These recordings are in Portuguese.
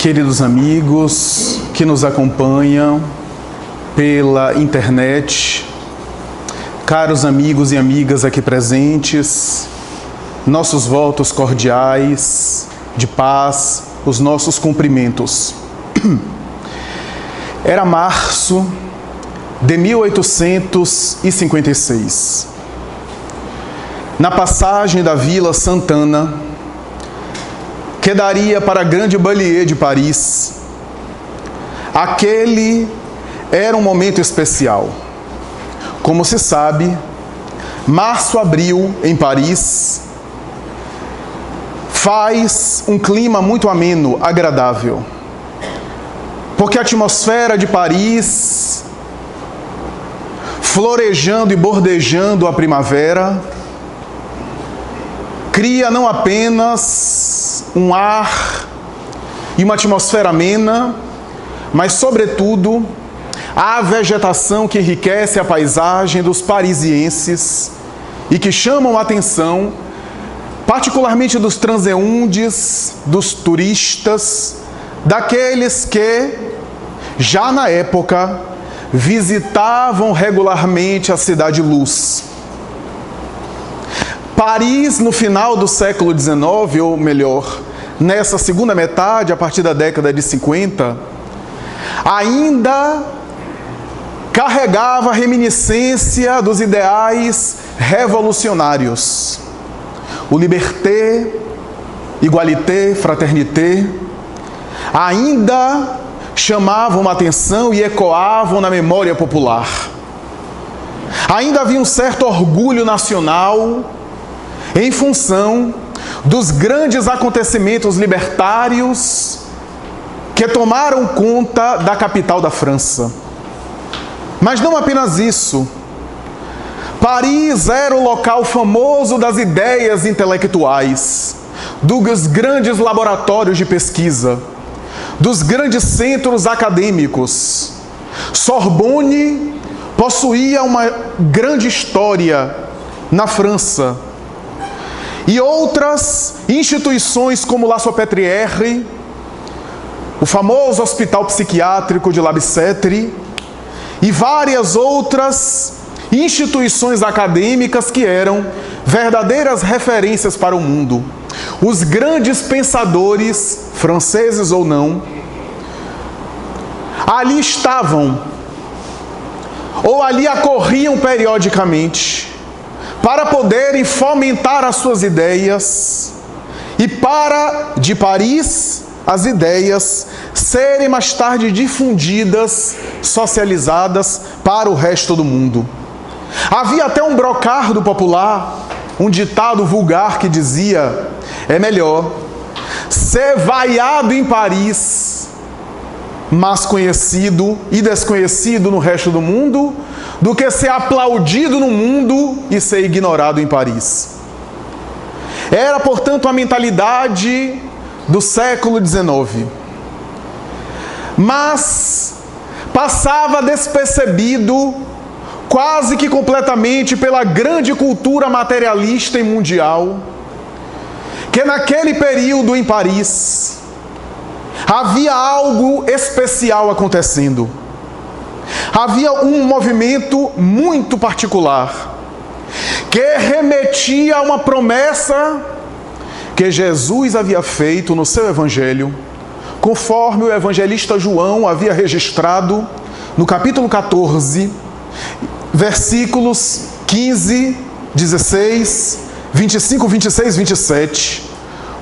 Queridos amigos que nos acompanham pela internet, caros amigos e amigas aqui presentes, nossos votos cordiais de paz, os nossos cumprimentos. Era março de 1856. Na passagem da Vila Santana, que daria para a Grande Ballier de Paris, aquele era um momento especial. Como se sabe, março-abril em Paris faz um clima muito ameno, agradável, porque a atmosfera de Paris, florejando e bordejando a primavera, cria não apenas um ar e uma atmosfera amena, mas, sobretudo, a vegetação que enriquece a paisagem dos parisienses e que chamam a atenção, particularmente dos transeuntes, dos turistas, daqueles que, já na época, visitavam regularmente a Cidade Luz. Paris, no final do século XIX, ou melhor, nessa segunda metade, a partir da década de 50, ainda carregava a reminiscência dos ideais revolucionários. O liberté, igualité, fraternité, ainda chamavam a atenção e ecoavam na memória popular. Ainda havia um certo orgulho nacional em função dos grandes acontecimentos libertários que tomaram conta da capital da França. Mas não apenas isso. Paris era o local famoso das ideias intelectuais, dos grandes laboratórios de pesquisa, dos grandes centros acadêmicos. Sorbonne possuía uma grande história na França. E outras instituições como La Salpêtrière, o famoso Hospital Psiquiátrico de La Bicêtre, e várias outras instituições acadêmicas que eram verdadeiras referências para o mundo. Os grandes pensadores, franceses ou não, ali estavam, ou ali acorriam periodicamente, para poderem fomentar as suas ideias e para, de Paris, as ideias serem mais tarde difundidas, socializadas para o resto do mundo. Havia até um brocardo popular, um ditado vulgar que dizia: é melhor ser vaiado em Paris, mas conhecido e desconhecido no resto do mundo, do que ser aplaudido no mundo e ser ignorado em Paris. Era, portanto, a mentalidade do século XIX. Mas passava despercebido, quase que completamente, pela grande cultura materialista e mundial, que naquele período em Paris havia algo especial acontecendo. Havia um movimento muito particular que remetia a uma promessa que Jesus havia feito no seu evangelho, conforme o evangelista João havia registrado no capítulo 14, versículos 15, 16, 25, 26, 27,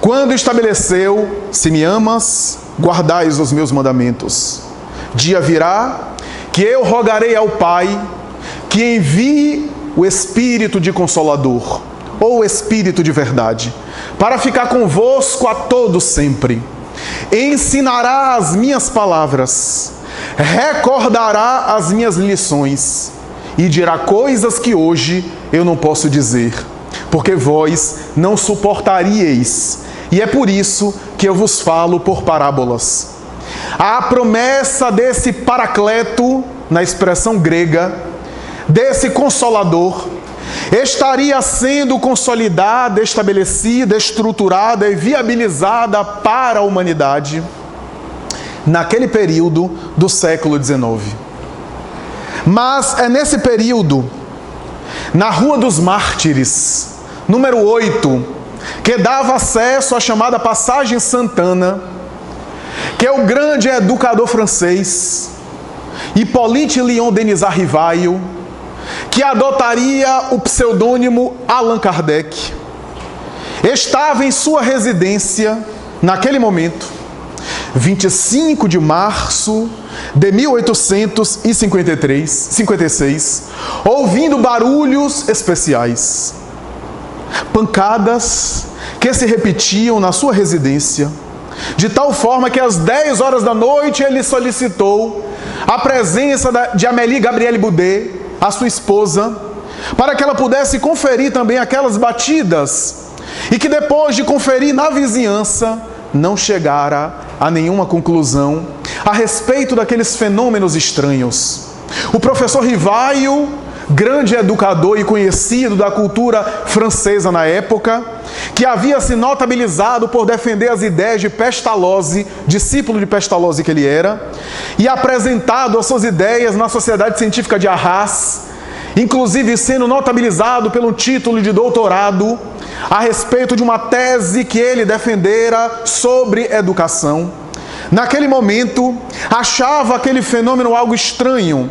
quando estabeleceu: se me amas, guardais os meus mandamentos. Dia virá que eu rogarei ao Pai que envie o Espírito de Consolador, ou o Espírito de verdade, para ficar convosco a todo sempre. Ensinará as minhas palavras, recordará as minhas lições, e dirá coisas que hoje eu não posso dizer, porque vós não suportaríeis, e é por isso que eu vos falo por parábolas. A promessa desse Paracleto, na expressão grega, desse Consolador, estaria sendo consolidada, estabelecida, estruturada e viabilizada para a humanidade naquele período do século XIX. Mas é nesse período, na Rua dos Mártires, número 8, que dava acesso à chamada Passagem Santana, que é o grande educador francês, Hippolyte Léon Denis Rivail, que adotaria o pseudônimo Allan Kardec, estava em sua residência, naquele momento, 25 de março de 1856, ouvindo barulhos especiais, pancadas que se repetiam na sua residência, de tal forma que às 10 horas da noite ele solicitou a presença de Amélie Gabrielle Boudet, a sua esposa, para que ela pudesse conferir também aquelas batidas, e que depois de conferir na vizinhança, não chegara a nenhuma conclusão a respeito daqueles fenômenos estranhos. O professor Rivail, grande educador e conhecido da cultura francesa na época, que havia se notabilizado por defender as ideias de Pestalozzi, discípulo de Pestalozzi que ele era, e apresentado as suas ideias na Sociedade Científica de Arras, inclusive sendo notabilizado pelo título de doutorado a respeito de uma tese que ele defendera sobre educação. Naquele momento, achava aquele fenômeno algo estranho.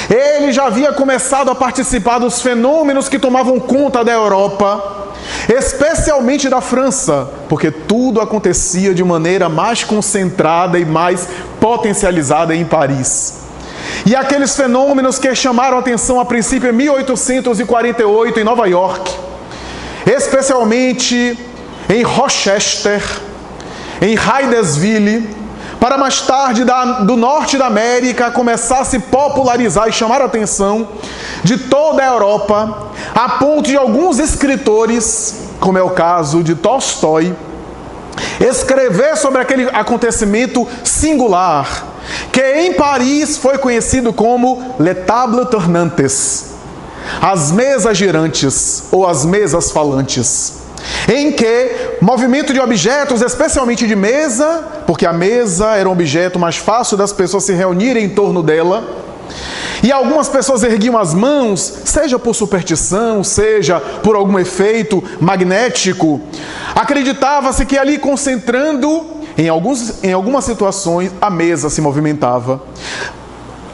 Ele já havia começado a participar dos fenômenos que tomavam conta da Europa, especialmente da França, porque tudo acontecia de maneira mais concentrada e mais potencializada em Paris. E aqueles fenômenos que chamaram a atenção a princípio em 1848 em Nova York, especialmente em Rochester, em Hydesville, para mais tarde do norte da América começar a se popularizar e chamar a atenção de toda a Europa, a ponto de alguns escritores, como é o caso de Tolstói, escrever sobre aquele acontecimento singular, que em Paris foi conhecido como Les Tables Tournantes, as mesas girantes ou as mesas falantes, em que movimento de objetos, especialmente de mesa, porque a mesa era um objeto mais fácil das pessoas se reunirem em torno dela, e algumas pessoas erguiam as mãos, seja por superstição, seja por algum efeito magnético. Acreditava-se que ali, concentrando, em algumas situações, a mesa se movimentava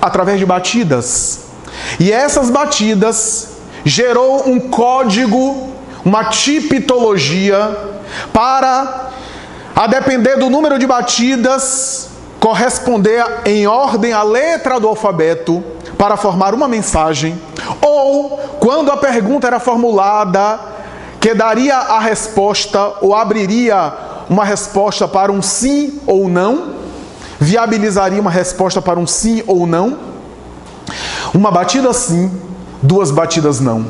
através de batidas. E essas batidas gerou um código, uma tipologia, para, a depender do número de batidas, corresponder em ordem à letra do alfabeto para formar uma mensagem, ou, quando a pergunta era formulada, que daria a resposta ou abriria uma resposta para um sim ou não, viabilizaria uma resposta para um sim ou não, uma batida sim, duas batidas não.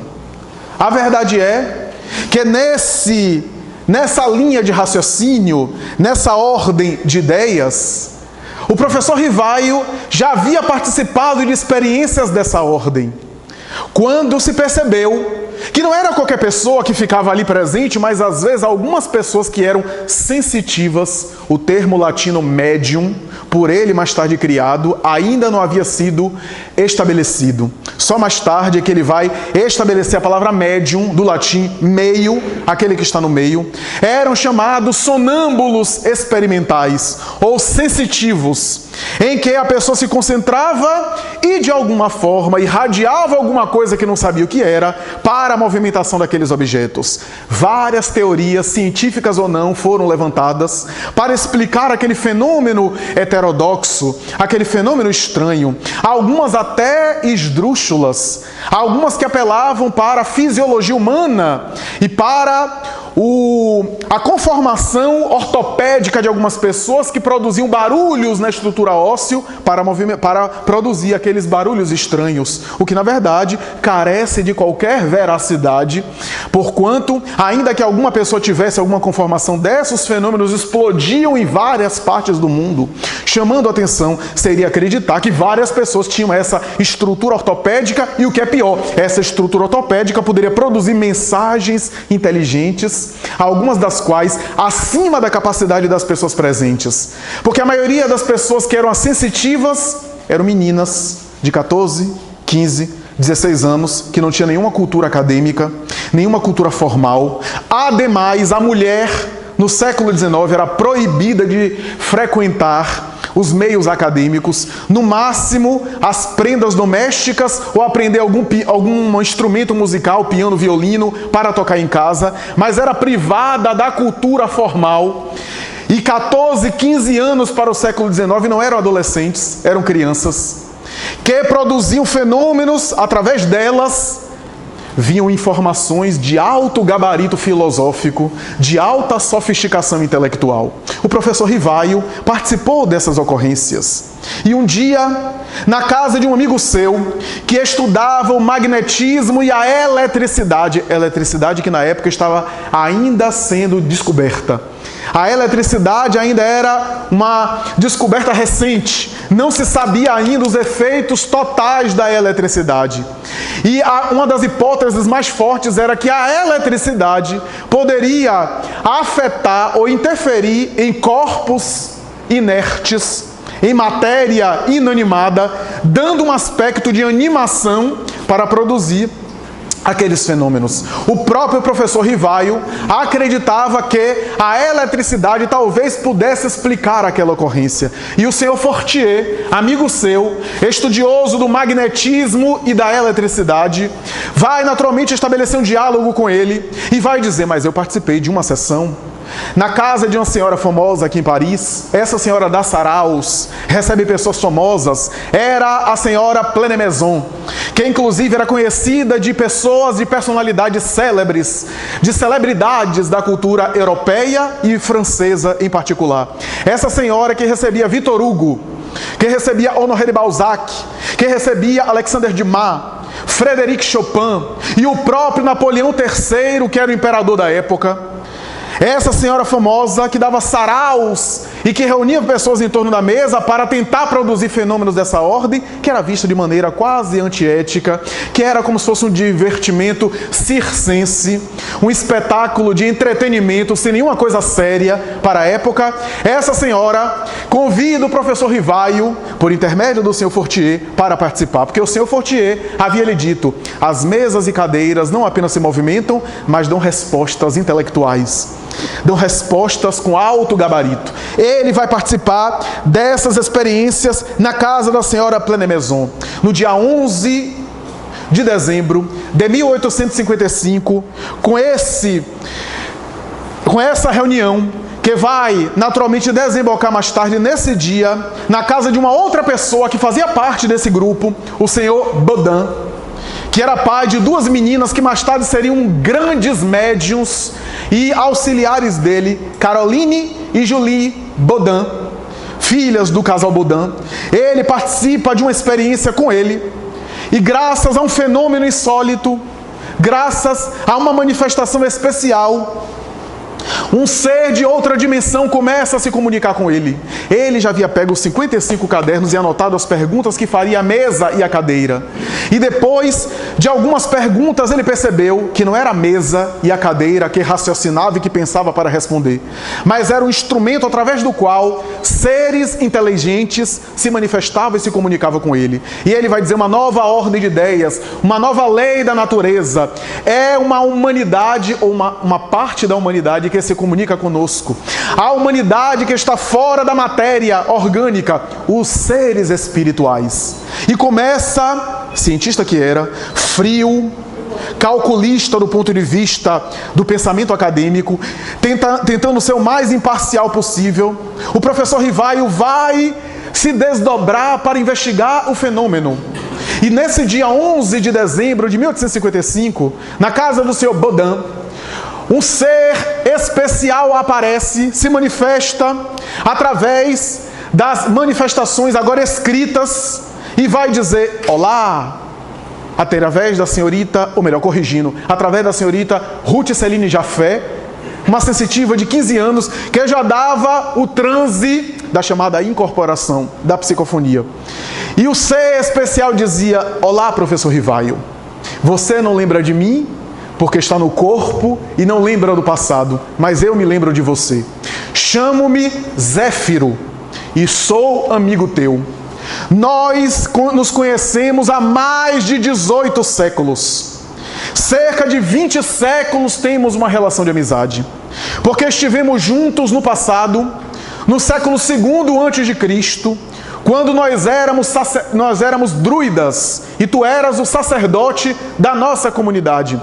A verdade é que nessa linha de raciocínio, nessa ordem de ideias, o professor Rivail já havia participado de experiências dessa ordem, quando se percebeu que não era qualquer pessoa que ficava ali presente, mas às vezes algumas pessoas que eram sensitivas. O termo latino medium, por ele mais tarde criado, ainda não havia sido estabelecido. Só mais tarde é que ele vai estabelecer a palavra medium, do latim meio, aquele que está no meio. Eram chamados sonâmbulos experimentais, ou sensitivos, em que a pessoa se concentrava e de alguma forma irradiava alguma coisa que não sabia o que era para a movimentação daqueles objetos. Várias teorias, científicas ou não, foram levantadas para explicar aquele fenômeno heterodoxo, aquele fenômeno estranho. Algumas até esdrúxulas, algumas que apelavam para a fisiologia humana e para a conformação ortopédica de algumas pessoas que produziam barulhos na estrutura óssea para produzir aqueles barulhos estranhos, o que na verdade carece de qualquer veracidade, porquanto, ainda que alguma pessoa tivesse alguma conformação desses fenômenos, explodiam em várias partes do mundo. Chamando a atenção seria acreditar que várias pessoas tinham essa estrutura ortopédica e, o que é pior, essa estrutura ortopédica poderia produzir mensagens inteligentes. Algumas algumas das quais acima da capacidade das pessoas presentes. Porque a maioria das pessoas que eram sensitivas eram meninas de 14, 15, 16 anos, que não tinha nenhuma cultura acadêmica, nenhuma cultura formal. Ademais, a mulher, no século XIX, era proibida de frequentar os meios acadêmicos, no máximo as prendas domésticas ou aprender algum instrumento musical, piano, violino, para tocar em casa, mas era privada da cultura formal. E 14, 15 anos para o século XIX não eram adolescentes, eram crianças, que produziam fenômenos, através delas vinham informações de alto gabarito filosófico, de alta sofisticação intelectual. O professor Rivaio participou dessas ocorrências. E um dia, na casa de um amigo seu, que estudava o magnetismo e a eletricidade que na época estava ainda sendo descoberta. A eletricidade ainda era uma descoberta recente. Não se sabia ainda os efeitos totais da eletricidade. E uma das hipóteses mais fortes era que a eletricidade poderia afetar ou interferir em corpos inertes, em matéria inanimada, dando um aspecto de animação para produzir aqueles fenômenos. O próprio professor Rivaio acreditava que a eletricidade talvez pudesse explicar aquela ocorrência. E o senhor Fortier, amigo seu, estudioso do magnetismo e da eletricidade, vai naturalmente estabelecer um diálogo com ele e vai dizer: mas eu participei de uma sessão na casa de uma senhora famosa aqui em Paris. Essa senhora dá saraus, recebe pessoas famosas. Era a senhora Plenémaison, que inclusive era conhecida de pessoas, de personalidades célebres, de celebridades da cultura europeia e francesa em particular. Essa senhora que recebia Victor Hugo, que recebia Honoré de Balzac, que recebia Alexandre Dumas, Frédéric Chopin e o próprio Napoleão III, que era o imperador da época. Essa senhora famosa que dava saraus e que reunia pessoas em torno da mesa para tentar produzir fenômenos dessa ordem, que era vista de maneira quase antiética, que era como se fosse um divertimento circense, um espetáculo de entretenimento sem nenhuma coisa séria para a época. Essa senhora convida o professor Rivaio, por intermédio do senhor Fortier, para participar, porque o senhor Fortier havia lhe dito: as mesas e cadeiras não apenas se movimentam, mas dão respostas intelectuais, dão respostas com alto gabarito. Ele vai participar dessas experiências na casa da senhora Plenémaison, no dia 11 de dezembro de 1855, com essa reunião que vai naturalmente desembocar mais tarde nesse dia na casa de uma outra pessoa que fazia parte desse grupo, o senhor Baudin, que era pai de duas meninas que mais tarde seriam grandes médiuns e auxiliares dele, Caroline e Julie Baudin, filhas do casal Baudin. Ele participa de uma experiência com ele e, graças a um fenômeno insólito, graças a uma manifestação especial, um ser de outra dimensão começa a se comunicar com ele. Ele já havia pego os 55 cadernos e anotado as perguntas que faria a mesa e a cadeira. E depois de algumas perguntas, ele percebeu que não era a mesa e a cadeira que raciocinava e que pensava para responder, mas era um instrumento através do qual seres inteligentes se manifestavam e se comunicavam com ele. E ele vai dizer: uma nova ordem de ideias, uma nova lei da natureza. É uma humanidade, ou uma parte da humanidade que se comunica conosco. A humanidade que está fora da matéria orgânica, os seres espirituais. E começa, cientista que era, frio, calculista do ponto de vista do pensamento acadêmico, tentando ser o mais imparcial possível, o professor Rivaio vai se desdobrar para investigar o fenômeno. E nesse dia 11 de dezembro de 1855, na casa do senhor Baudin, um ser especial aparece, se manifesta através das manifestações agora escritas e vai dizer: olá, através da senhorita, ou melhor, corrigindo, através da senhorita Ruth Céline Jaffé, uma sensitiva de 15 anos que já dava o transe da chamada incorporação da psicofonia. E o ser especial dizia: olá, professor Rivaio, você não lembra de mim? porque está no corpo e não lembra do passado, mas eu me lembro de você. Chamo-me Zéfiro e sou amigo teu. Nós nos conhecemos há mais de 18 séculos. Cerca de 20 séculos temos uma relação de amizade, porque estivemos juntos no passado, no século II a.C., quando nós éramos druidas e tu eras o sacerdote da nossa comunidade.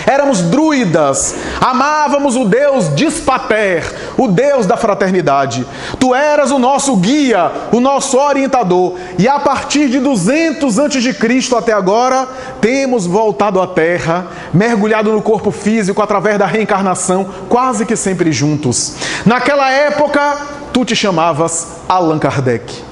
Éramos druidas, amávamos o Deus Dispater, o Deus da fraternidade. Tu eras o nosso guia, o nosso orientador. E a partir de 200 a.C. até agora, temos voltado à Terra, mergulhado no corpo físico através da reencarnação, quase que sempre juntos. Naquela época, tu te chamavas Allan Kardec.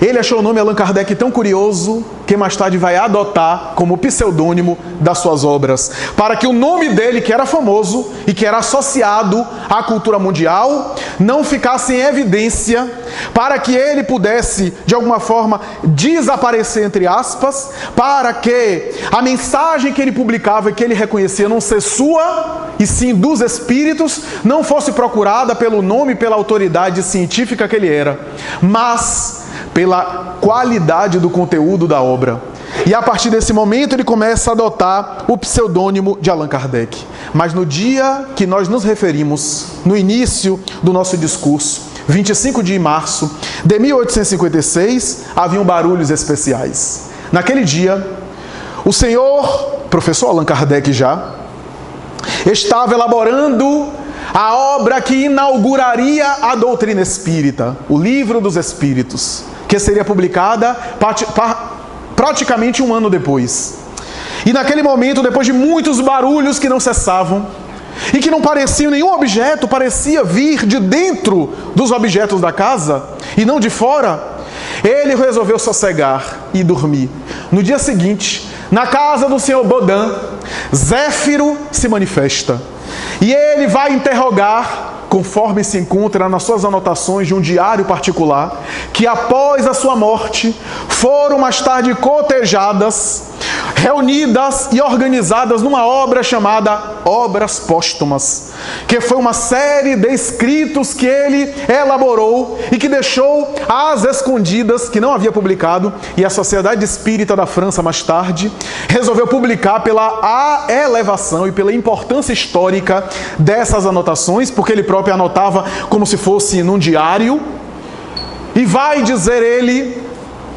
Ele achou o nome Allan Kardec tão curioso que mais tarde vai adotar como pseudônimo das suas obras, para que o nome dele, que era famoso e que era associado à cultura mundial, não ficasse em evidência, para que ele pudesse, de alguma forma, desaparecer, entre aspas, para que a mensagem que ele publicava e que ele reconhecia não ser sua, e sim dos espíritos, não fosse procurada pelo nome e pela autoridade científica que ele era, mas pela qualidade do conteúdo da obra. E a partir desse momento ele começa a adotar o pseudônimo de Allan Kardec. Mas no dia que nós nos referimos, no início do nosso discurso, 25 de março de 1856, haviam barulhos especiais. Naquele dia, o senhor, professor Allan Kardec já, estava elaborando a obra que inauguraria a doutrina espírita, o Livro dos Espíritos, que seria publicada praticamente um ano depois. E naquele momento, depois de muitos barulhos que não cessavam, e que não pareciam nenhum objeto, parecia vir de dentro dos objetos da casa, e não de fora, ele resolveu sossegar e dormir. No dia seguinte, na casa do senhor Baudin, Zéfiro se manifesta. E ele vai interrogar, conforme se encontra nas suas anotações de um diário particular, que após a sua morte, foram mais tarde cotejadas, reunidas e organizadas numa obra chamada Obras Póstumas, que foi uma série de escritos que ele elaborou e que deixou às escondidas, que não havia publicado, e a Sociedade Espírita da França, mais tarde, resolveu publicar pela elevação e pela importância histórica dessas anotações, porque ele próprio anotava como se fosse num diário. E vai dizer ele,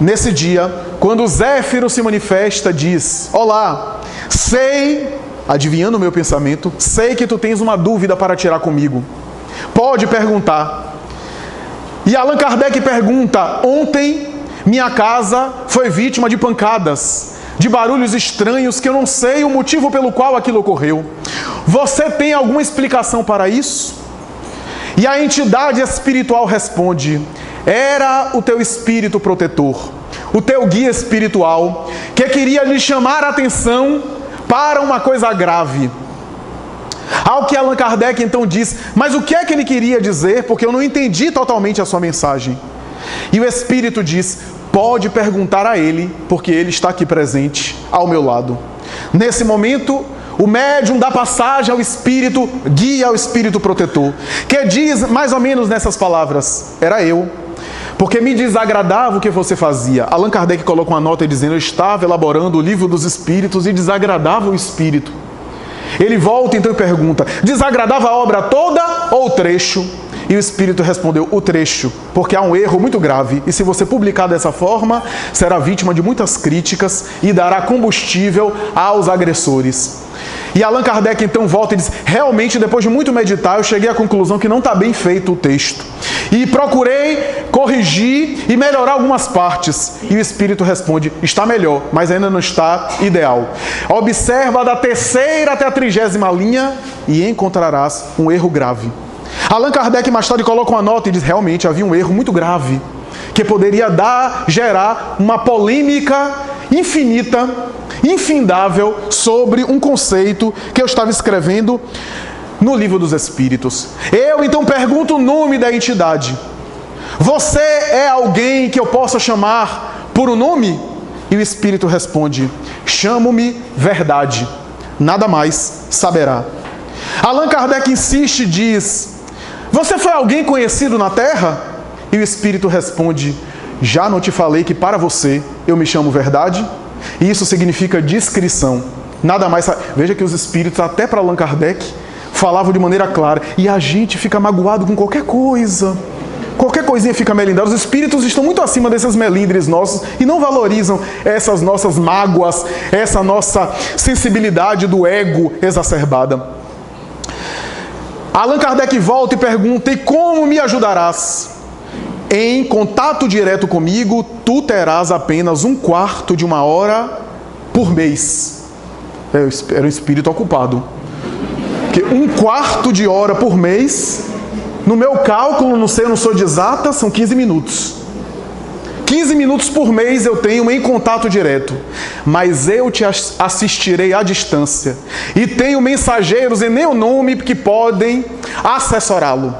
nesse dia, quando Zéfiro se manifesta, diz: olá, sei, adivinhando o meu pensamento, sei que tu tens uma dúvida para tirar comigo. Pode perguntar. E Allan Kardec pergunta: ontem minha casa foi vítima de pancadas, de barulhos estranhos que eu não sei o motivo pelo qual aquilo ocorreu. Você tem alguma explicação para isso? E a entidade espiritual responde: era o teu espírito protetor, o teu guia espiritual, que queria lhe chamar a atenção para uma coisa grave. Ao que Allan Kardec então diz: mas o que é que ele queria dizer? Porque eu não entendi totalmente a sua mensagem. E o espírito diz: pode perguntar a ele, porque ele está aqui presente, ao meu lado. Nesse momento, o médium dá passagem ao espírito, guia ao espírito protetor, que diz mais ou menos nessas palavras: era eu, porque me desagradava o que você fazia. Allan Kardec coloca uma nota dizendo: eu estava elaborando o Livro dos Espíritos e desagradava o espírito. Ele volta então e pergunta: desagradava a obra toda ou o trecho? E o espírito respondeu: o trecho, porque há um erro muito grave, e se você publicar dessa forma, será vítima de muitas críticas e dará combustível aos agressores. E Allan Kardec então volta e diz: realmente, depois de muito meditar, eu cheguei à conclusão que não está bem feito o texto. E procurei corrigir e melhorar algumas partes. E o espírito responde: está melhor, mas ainda não está ideal. Observa da 3ª até a 30ª linha e encontrarás um erro grave. Allan Kardec mais tarde coloca uma nota e diz: realmente havia um erro muito grave, que poderia gerar uma polêmica infinita, infindável, sobre um conceito que eu estava escrevendo no Livro dos Espíritos. Eu então pergunto o nome da entidade: você é alguém que eu possa chamar por um nome? E o espírito responde: chamo-me Verdade. nada mais saberá. Allan Kardec insiste e diz: você foi alguém conhecido na Terra? E o Espírito responde: já não te falei que para você eu me chamo verdade? E isso significa discrição. Nada mais. Veja que os Espíritos, até para Allan Kardec, falavam de maneira clara. E a gente fica magoado com qualquer coisa. Qualquer coisinha fica melindrada. Os Espíritos estão muito acima desses melindres nossos e não valorizam essas nossas mágoas, essa nossa sensibilidade do ego exacerbada. Allan Kardec volta e pergunta: e como me ajudarás? Em contato direto comigo, tu terás apenas 1/4 de uma hora por mês. Era um espírito ocupado. Porque 1/4 de hora por mês, no meu cálculo, não sei, eu não sou de exata, são 15 minutos. 15 minutos por mês eu tenho em contato direto. Mas eu te assistirei à distância. E tenho mensageiros em meu nome que podem assessorá-lo.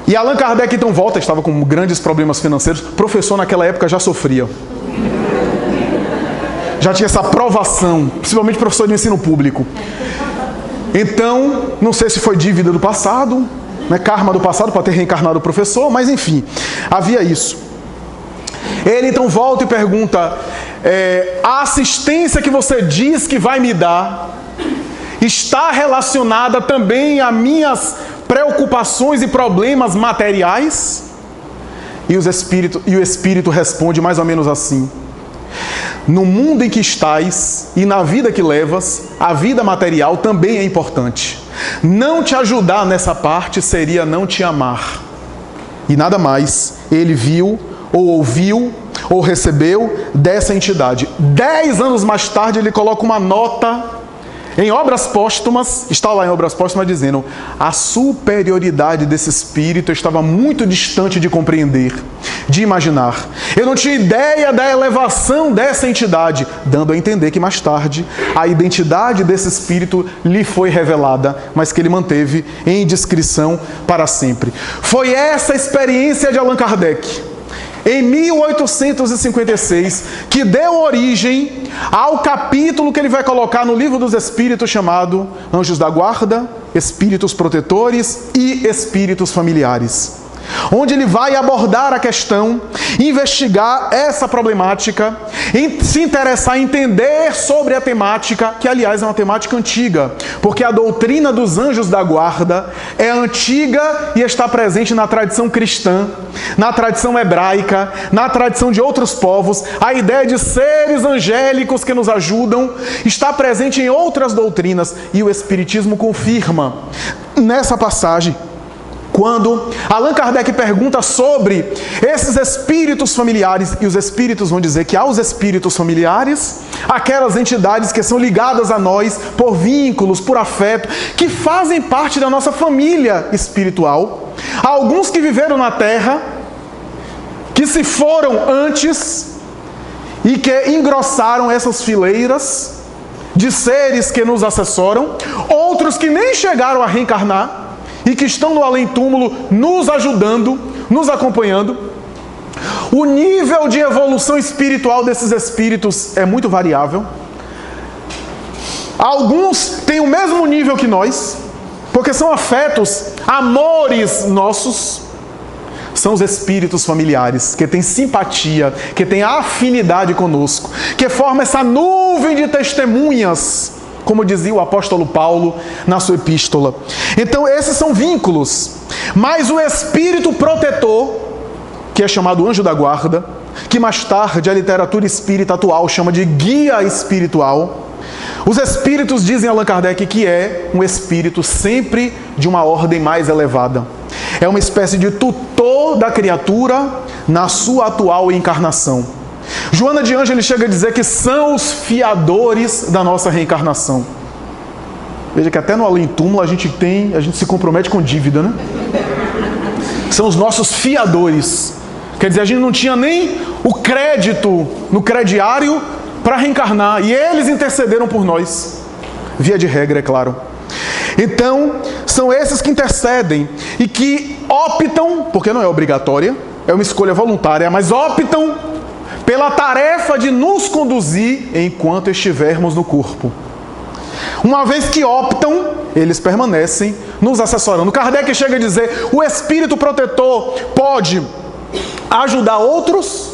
E Allan Kardec então volta, estava com grandes problemas financeiros. Professor naquela época já sofria. Já tinha essa provação, principalmente professor de ensino público. Então, não sei se foi dívida do passado, né, karma do passado para ter reencarnado o professor, mas enfim, havia isso. Ele então volta e pergunta: a assistência que você diz que vai me dar está relacionada também a minhas preocupações e problemas materiais? E o Espírito responde mais ou menos assim: no mundo em que estás e na vida que levas, a vida material também é importante. Não te ajudar nessa parte seria não te amar. E nada mais ele viu, ou ouviu, ou recebeu dessa entidade. 10 anos mais tarde ele coloca uma nota em Obras Póstumas, está lá em Obras Póstumas dizendo: a superioridade desse espírito estava muito distante de compreender, de imaginar. Eu não tinha ideia da elevação dessa entidade, dando a entender que mais tarde a identidade desse espírito lhe foi revelada, mas que ele manteve em discrição para sempre. Foi essa experiência de Allan Kardec, em 1856, que deu origem ao capítulo que ele vai colocar no Livro dos Espíritos, chamado Anjos da Guarda, Espíritos Protetores e Espíritos Familiares, onde ele vai abordar a questão, investigar essa problemática, se interessar em entender sobre a temática, que aliás é uma temática antiga, porque a doutrina dos anjos da guarda é antiga e está presente na tradição cristã, na tradição hebraica, na tradição de outros povos. A ideia de seres angélicos que nos ajudam está presente em outras doutrinas, e o Espiritismo confirma nessa passagem. Quando Allan Kardec pergunta sobre esses espíritos familiares, e os espíritos vão dizer que há os espíritos familiares, aquelas entidades que são ligadas a nós por vínculos, por afeto, que fazem parte da nossa família espiritual. Há alguns que viveram na Terra, que se foram antes e que engrossaram essas fileiras de seres que nos assessoram, outros que nem chegaram a reencarnar e que estão no além-túmulo nos ajudando, nos acompanhando. O nível de evolução espiritual desses espíritos é muito variável. Alguns têm o mesmo nível que nós, porque são afetos, amores nossos. São os espíritos familiares, que têm simpatia, que têm afinidade conosco, que formam essa nuvem de testemunhas, como dizia o apóstolo Paulo na sua epístola. Então esses são vínculos. Mas o espírito protetor, que é chamado anjo da guarda, que mais tarde a literatura espírita atual chama de guia espiritual, os espíritos dizem a Allan Kardec que é um espírito sempre de uma ordem mais elevada. É uma espécie de tutor da criatura na sua atual encarnação. Joana de Ângeles chega a dizer que são os fiadores da nossa reencarnação. Veja que até no além-túmulo a gente se compromete com dívida, né? São os nossos fiadores. Quer dizer, a gente não tinha nem o crédito no crediário para reencarnar, e eles intercederam por nós. Via de regra, é claro. Então, são esses que intercedem e que optam, porque não é obrigatória, é uma escolha voluntária, mas optam pela tarefa de nos conduzir enquanto estivermos no corpo. Uma vez que optam, eles permanecem nos assessorando. Kardec chega a dizer, o espírito protetor pode ajudar outros?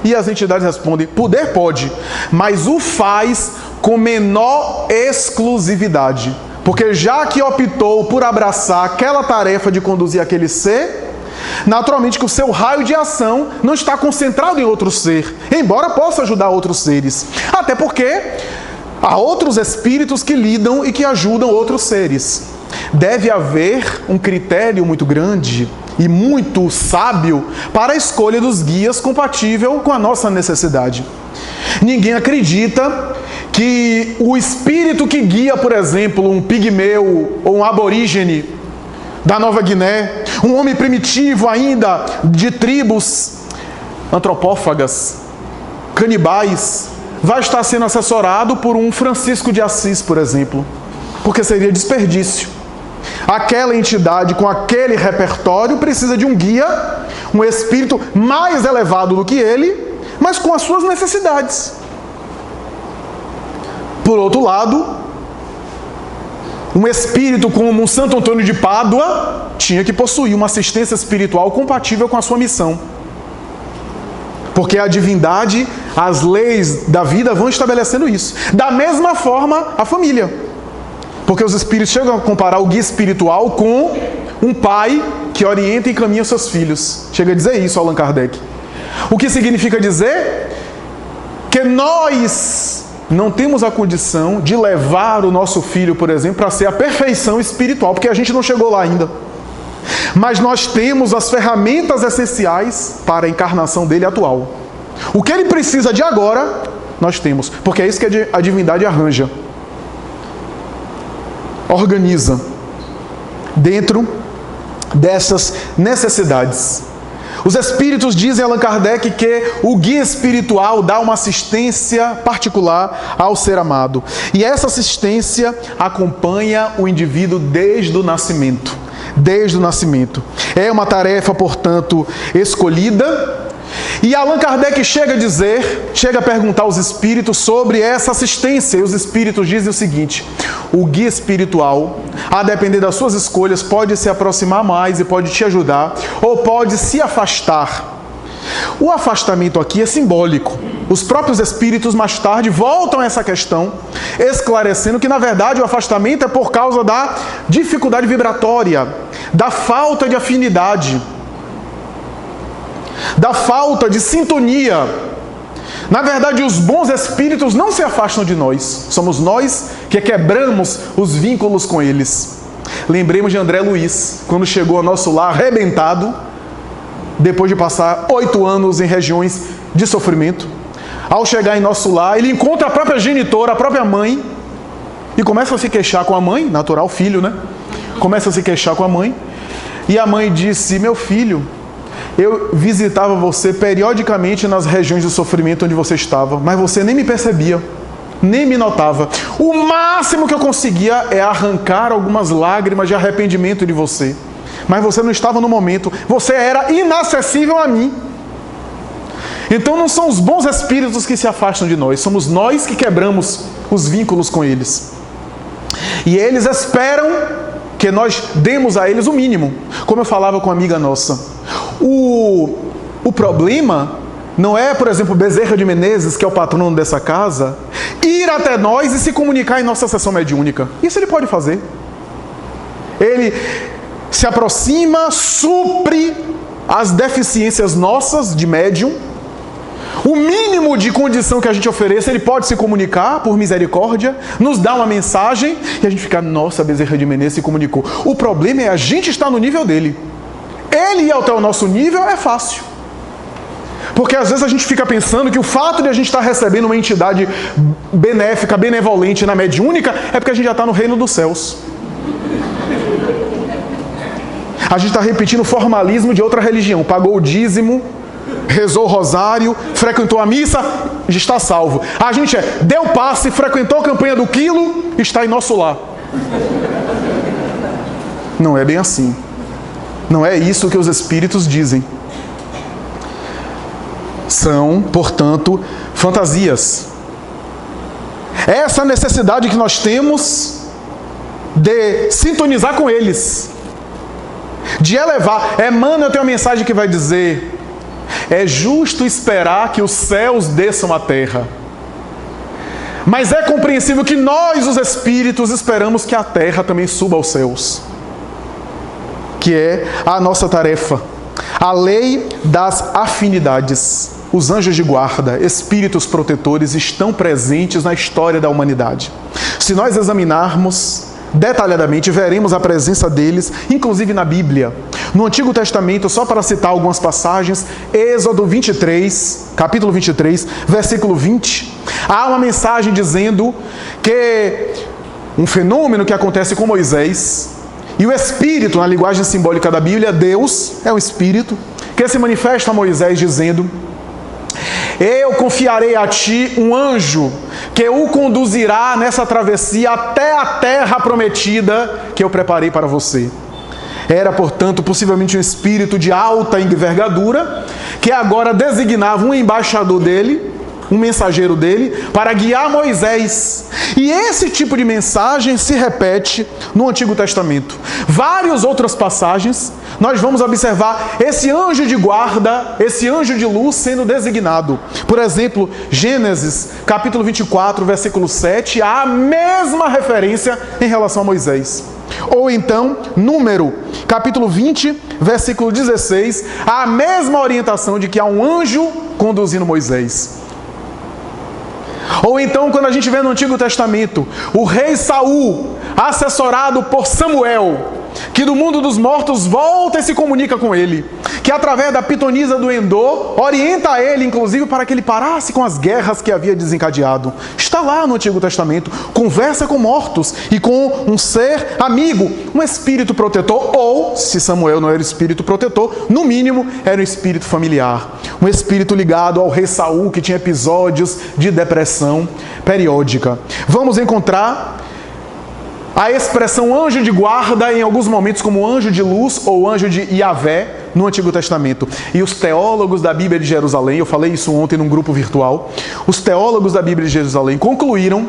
E as entidades respondem, poder pode, mas o faz com menor exclusividade. Porque já que optou por abraçar aquela tarefa de conduzir aquele ser, naturalmente que o seu raio de ação não está concentrado em outro ser, embora possa ajudar outros seres. Até porque há outros espíritos que lidam e que ajudam outros seres. Deve haver um critério muito grande e muito sábio para a escolha dos guias compatível com a nossa necessidade. Ninguém acredita que o espírito que guia, por exemplo, um pigmeu ou um aborígene da Nova Guiné, um homem primitivo ainda de tribos antropófagas, canibais, vai estar sendo assessorado por um Francisco de Assis, por exemplo, porque seria desperdício. Aquela entidade com aquele repertório precisa de um guia, um espírito mais elevado do que ele, mas com as suas necessidades. Por outro lado, um espírito como um Santo Antônio de Pádua tinha que possuir uma assistência espiritual compatível com a sua missão. Porque a divindade, as leis da vida vão estabelecendo isso. Da mesma forma, a família. Porque os espíritos chegam a comparar o guia espiritual com um pai que orienta e encaminha seus filhos. Chega a dizer isso, Allan Kardec. O que significa dizer que nós não temos a condição de levar o nosso filho, por exemplo, para ser a perfeição espiritual, porque a gente não chegou lá ainda. Mas nós temos as ferramentas essenciais para a encarnação dele atual. O que ele precisa de agora, nós temos. Porque é isso que a divindade arranja. Organiza dentro dessas necessidades. Os espíritos dizem a Allan Kardec que o guia espiritual dá uma assistência particular ao ser amado. E essa assistência acompanha o indivíduo desde o nascimento. Desde o nascimento. É uma tarefa, portanto, escolhida. E Allan Kardec chega a perguntar aos espíritos sobre essa assistência. E os espíritos dizem o seguinte: o guia espiritual, a depender das suas escolhas, pode se aproximar mais e pode te ajudar, ou pode se afastar. O afastamento aqui é simbólico. Os próprios espíritos mais tarde voltam a essa questão, esclarecendo que na verdade o afastamento é por causa da dificuldade vibratória, da falta de afinidade, da falta de sintonia. Na verdade, os bons espíritos não se afastam de nós. Somos nós que quebramos os vínculos com eles. Lembremos de André Luiz, quando chegou ao nosso lar arrebentado, depois de passar 8 anos em regiões de sofrimento. Ao chegar em nosso lar, ele encontra a própria genitora, a própria mãe, e começa a se queixar com a mãe, natural filho, né? Começa a se queixar com a mãe. E a mãe disse: meu filho, eu visitava você periodicamente nas regiões de sofrimento onde você estava, mas você nem me percebia, nem me notava. O máximo que eu conseguia é arrancar algumas lágrimas de arrependimento de você. Mas você não estava no momento, você era inacessível a mim. Então não são os bons espíritos que se afastam de nós, somos nós que quebramos os vínculos com eles. E eles esperam que nós demos a eles o mínimo. Como eu falava com uma amiga nossa, o problema não é, por exemplo, Bezerra de Menezes, que é o patrono dessa casa, ir até nós e se comunicar em nossa sessão mediúnica. Isso ele pode fazer. Ele se aproxima, supre as deficiências nossas de médium. O mínimo de condição que a gente ofereça, ele pode se comunicar por misericórdia, nos dá uma mensagem e a gente fica: nossa, Bezerra de Menezes se comunicou. O problema é a gente estar no nível dele. Ele ir até o nosso nível é fácil. Porque às vezes a gente fica pensando que o fato de a gente estar recebendo uma entidade benéfica, benevolente na mediúnica, é porque a gente já está no reino dos céus. A gente está repetindo o formalismo de outra religião. Pagou o dízimo, rezou o rosário, frequentou a missa, já está salvo. A gente deu passe, frequentou a campanha do quilo, está em nosso lar. Não é bem assim. Não é isso que os espíritos dizem. São, portanto, fantasias. essa necessidade que nós temos de sintonizar com eles, de elevar. Emmanuel tem uma mensagem que vai dizer: é justo esperar que os céus desçam à terra, mas é compreensível que nós, os espíritos, esperamos que a terra também suba aos céus, que é a nossa tarefa. A lei das afinidades. Os anjos de guarda, espíritos protetores, estão presentes na história da humanidade. Se nós examinarmos detalhadamente, veremos a presença deles, inclusive na Bíblia. No Antigo Testamento, só para citar algumas passagens, Êxodo 23, capítulo 23, versículo 20, há uma mensagem dizendo que um fenômeno que acontece com Moisés, e o Espírito, na linguagem simbólica da Bíblia, Deus é um Espírito, que se manifesta a Moisés dizendo: eu confiarei a ti um anjo que o conduzirá nessa travessia até a terra prometida que eu preparei para você. Era, portanto, possivelmente um espírito de alta envergadura que agora designava um embaixador dele, um mensageiro dele, para guiar Moisés. E esse tipo de mensagem se repete no Antigo Testamento. Várias outras passagens, nós vamos observar esse anjo de guarda, esse anjo de luz sendo designado. Por exemplo, Gênesis, capítulo 24, versículo 7, há a mesma referência em relação a Moisés. Ou então, Número, capítulo 20, versículo 16, há a mesma orientação de que há um anjo conduzindo Moisés. Ou então, quando a gente vê no Antigo Testamento, o rei Saul, assessorado por Samuel, que do mundo dos mortos volta e se comunica com ele, que através da pitonisa do Endor, orienta ele, inclusive, para que ele parasse com as guerras que havia desencadeado. Está lá no Antigo Testamento, conversa com mortos e com um ser amigo, um espírito protetor, ou, se Samuel não era espírito protetor, no mínimo era um espírito familiar, um espírito ligado ao rei Saul, que tinha episódios de depressão periódica. Vamos encontrar a expressão anjo de guarda em alguns momentos como anjo de luz ou anjo de Yahvé no Antigo Testamento. E os teólogos da Bíblia de Jerusalém, eu falei isso ontem num grupo virtual, os teólogos da Bíblia de Jerusalém concluíram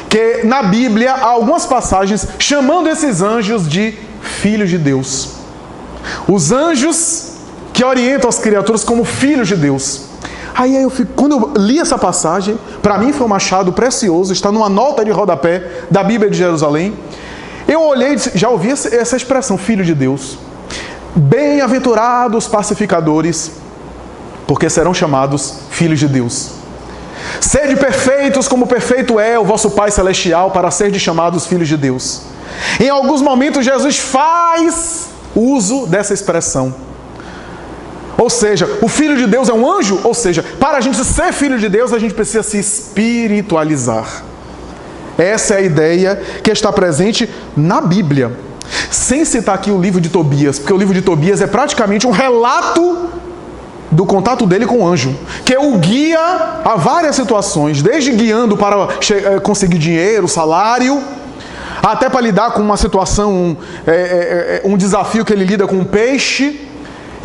que na Bíblia há algumas passagens chamando esses anjos de filhos de Deus. Os anjos que orientam as criaturas como filhos de Deus. Aí quando eu li essa passagem, para mim foi um achado precioso, está numa nota de rodapé da Bíblia de Jerusalém. Eu olhei e disse, já ouvi essa expressão, filho de Deus. Bem-aventurados pacificadores, porque serão chamados filhos de Deus. Sede perfeitos como perfeito é o vosso Pai Celestial, para serdes chamados filhos de Deus. Em alguns momentos Jesus faz uso dessa expressão. Ou seja, o Filho de Deus é um anjo? Ou seja, para a gente ser filho de Deus, a gente precisa se espiritualizar. Essa é a ideia que está presente na Bíblia. Sem citar aqui o livro de Tobias, porque o livro de Tobias é praticamente um relato do contato dele com o anjo, que o guia a várias situações, desde guiando para conseguir dinheiro, salário, até para lidar com uma situação, um desafio que ele lida com um peixe,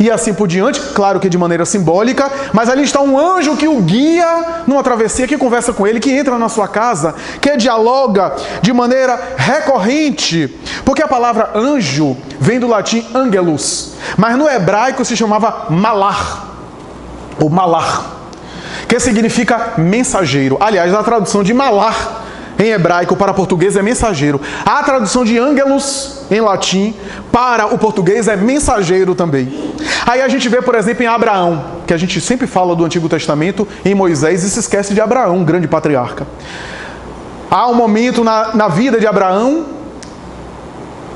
e assim por diante, claro que de maneira simbólica, mas ali está um anjo que o guia numa travessia, que conversa com ele, que entra na sua casa, que dialoga de maneira recorrente, porque a palavra anjo vem do latim angelus, mas no hebraico se chamava malar, ou malar, que significa mensageiro. Aliás, a tradução de malar em hebraico para português é mensageiro. A tradução de angelus em latim para o português é mensageiro também. Aí a gente vê, por exemplo, em Abraão, que a gente sempre fala do Antigo Testamento, em Moisés, e se esquece de Abraão, um grande patriarca. Há um momento na vida de Abraão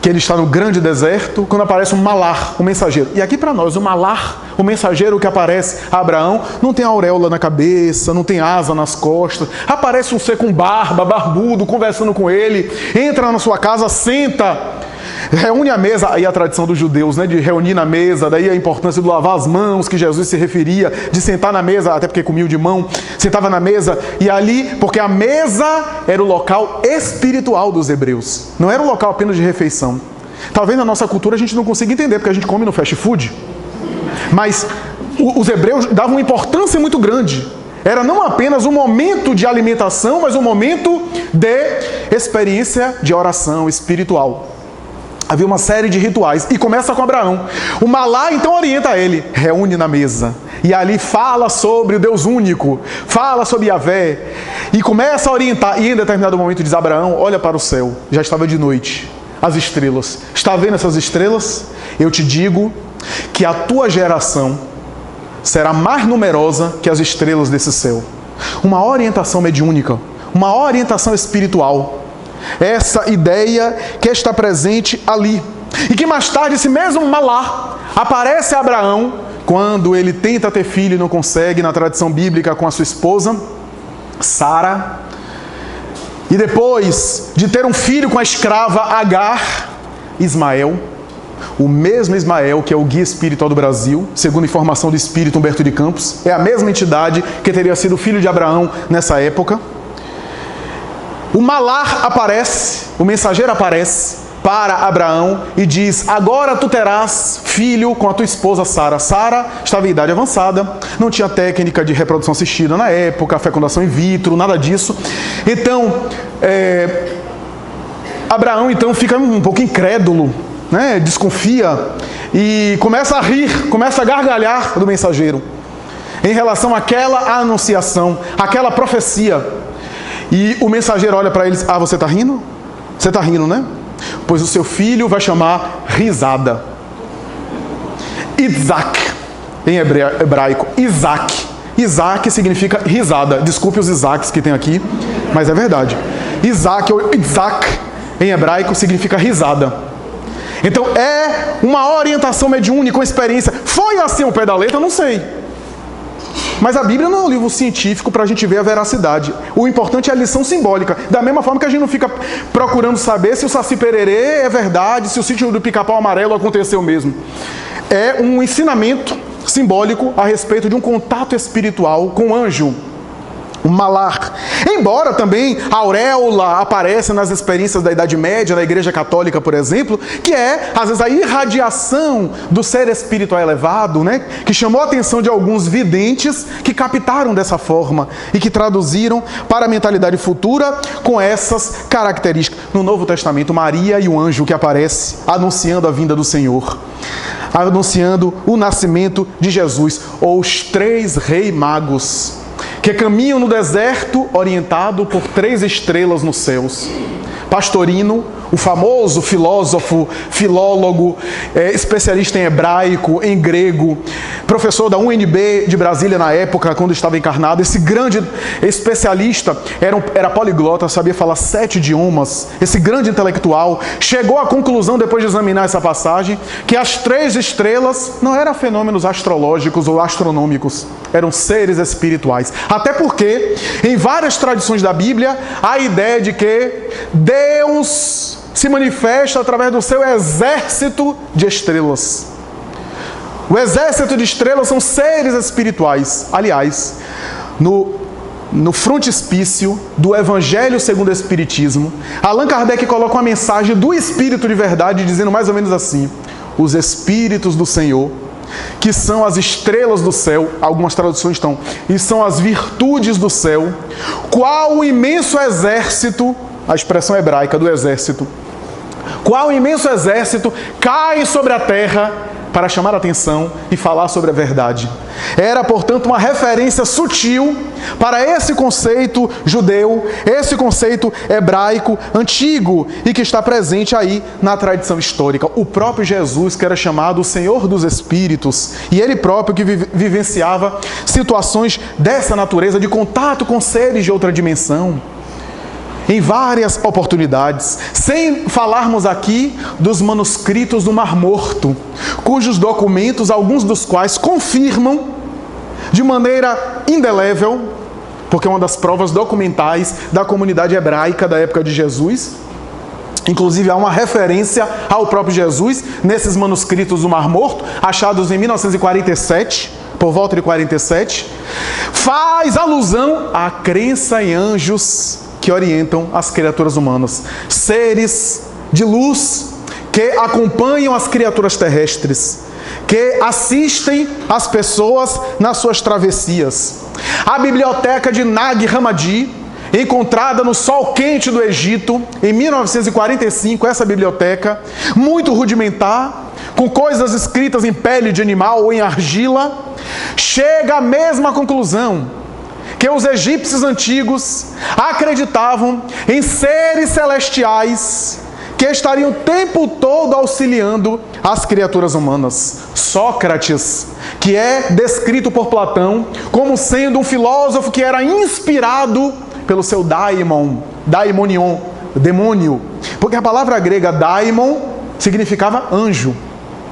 que ele está no grande deserto, quando aparece um malar, um mensageiro. E aqui para nós, o malar, o mensageiro que aparece a Abraão, não tem auréola na cabeça, não tem asa nas costas. Aparece um ser com barba, barbudo, conversando com ele, entra na sua casa, senta, reúne a mesa. Aí a tradição dos judeus, né, de reunir na mesa, daí a importância de lavar as mãos, que Jesus se referia, de sentar na mesa, até porque comia de mão, sentava na mesa, e ali, porque a mesa era o local espiritual dos hebreus, não era um local apenas de refeição. Talvez na nossa cultura a gente não consiga entender, porque a gente come no fast food, mas os hebreus davam uma importância muito grande era não apenas um momento de alimentação, mas um momento de experiência de oração espiritual. Havia uma série de rituais, e começa com Abraão. O Malá então orienta ele, reúne na mesa, e ali fala sobre o Deus único, fala sobre Yahvé, e começa a orientar, e em determinado momento diz: Abraão, olha para o céu, já estava de noite, as estrelas, está vendo essas estrelas? Eu te digo que a tua geração será mais numerosa que as estrelas desse céu. Uma orientação mediúnica, uma orientação espiritual. Essa ideia que está presente ali. E que mais tarde esse mesmo Malá aparece a Abraão quando ele tenta ter filho e não consegue, na tradição bíblica, com a sua esposa Sara. E depois de ter um filho com a escrava Agar, Ismael, o mesmo Ismael que é o guia espiritual do Brasil, segundo informação do espírito Humberto de Campos, é a mesma entidade que teria sido filho de Abraão nessa época. O Malá aparece, o mensageiro aparece para Abraão e diz: agora tu terás filho com a tua esposa Sara. Sara estava em idade avançada, não tinha técnica de reprodução assistida na época, fecundação in vitro, nada disso. Então, Abraão então fica um pouco incrédulo, né? Desconfia e começa a rir, começa a gargalhar do mensageiro em relação àquela anunciação, àquela profecia. E o mensageiro olha para eles: ah, você está rindo? Você está rindo, né? Pois o seu filho vai chamar risada. Isaac, em hebraico, Isaac. Isaac significa risada. Desculpe os Isaacs que tem aqui, mas é verdade. Isaac, ou Isaac, em hebraico, significa risada. Então é uma orientação mediúnica, uma experiência. Foi assim ao pé da letra? Não sei. Mas a Bíblia não é um livro científico para a gente ver a veracidade. O importante é a lição simbólica. Da mesma forma que a gente não fica procurando saber se o Saci Pererê é verdade, se o sítio do Pica-Pau Amarelo aconteceu mesmo. É um ensinamento simbólico a respeito de um contato espiritual com o anjo, o Malá. Embora também a auréola apareça nas experiências da Idade Média, na Igreja Católica, por exemplo, que é, às vezes, a irradiação do ser espiritual elevado, né? Que chamou a atenção de alguns videntes que captaram dessa forma e que traduziram para a mentalidade futura com essas características. No Novo Testamento, Maria e o anjo que aparece anunciando a vinda do Senhor, anunciando o nascimento de Jesus, ou os 3 reis magos que caminham no deserto orientado por 3 estrelas nos céus. Pastorino, o famoso filósofo, filólogo, especialista em hebraico, em grego, professor da UNB de Brasília na época, quando estava encarnado. Esse grande especialista era poliglota, sabia falar 7 idiomas. Esse grande intelectual chegou à conclusão, depois de examinar essa passagem, que as 3 estrelas não eram fenômenos astrológicos ou astronômicos, eram seres espirituais. Até porque, em várias tradições da Bíblia, há a ideia de que Deus se manifesta através do seu exército de estrelas. O exército de estrelas são seres espirituais. Aliás, no frontispício do Evangelho segundo o Espiritismo, Allan Kardec coloca uma mensagem do Espírito de verdade, dizendo mais ou menos assim: os Espíritos do Senhor, que são as estrelas do céu, algumas traduções estão, e são as virtudes do céu, qual o imenso exército, a expressão hebraica do exército, qual imenso exército cai sobre a terra para chamar a atenção e falar sobre a verdade. Era, portanto, uma referência sutil para esse conceito judeu, esse conceito hebraico antigo e que está presente aí na tradição histórica. O próprio Jesus, que era chamado o Senhor dos Espíritos, e ele próprio que vivenciava situações dessa natureza, de contato com seres de outra dimensão, em várias oportunidades, sem falarmos aqui dos manuscritos do Mar Morto, cujos documentos, alguns dos quais confirmam de maneira indelével, porque é uma das provas documentais da comunidade hebraica da época de Jesus. Inclusive há uma referência ao próprio Jesus nesses manuscritos do Mar Morto, achados em 1947, por volta de 47, faz alusão à crença em anjos que orientam as criaturas humanas, seres de luz que acompanham as criaturas terrestres, que assistem as pessoas nas suas travessias. A biblioteca de Nag Hammadi, encontrada no sol quente do Egito, em 1945, essa biblioteca, muito rudimentar, com coisas escritas em pele de animal ou em argila, chega à mesma conclusão, que os egípcios antigos acreditavam em seres celestiais que estariam o tempo todo auxiliando as criaturas humanas. Sócrates, que é descrito por Platão como sendo um filósofo que era inspirado pelo seu daimonion, demônio, porque a palavra grega daimon significava anjo,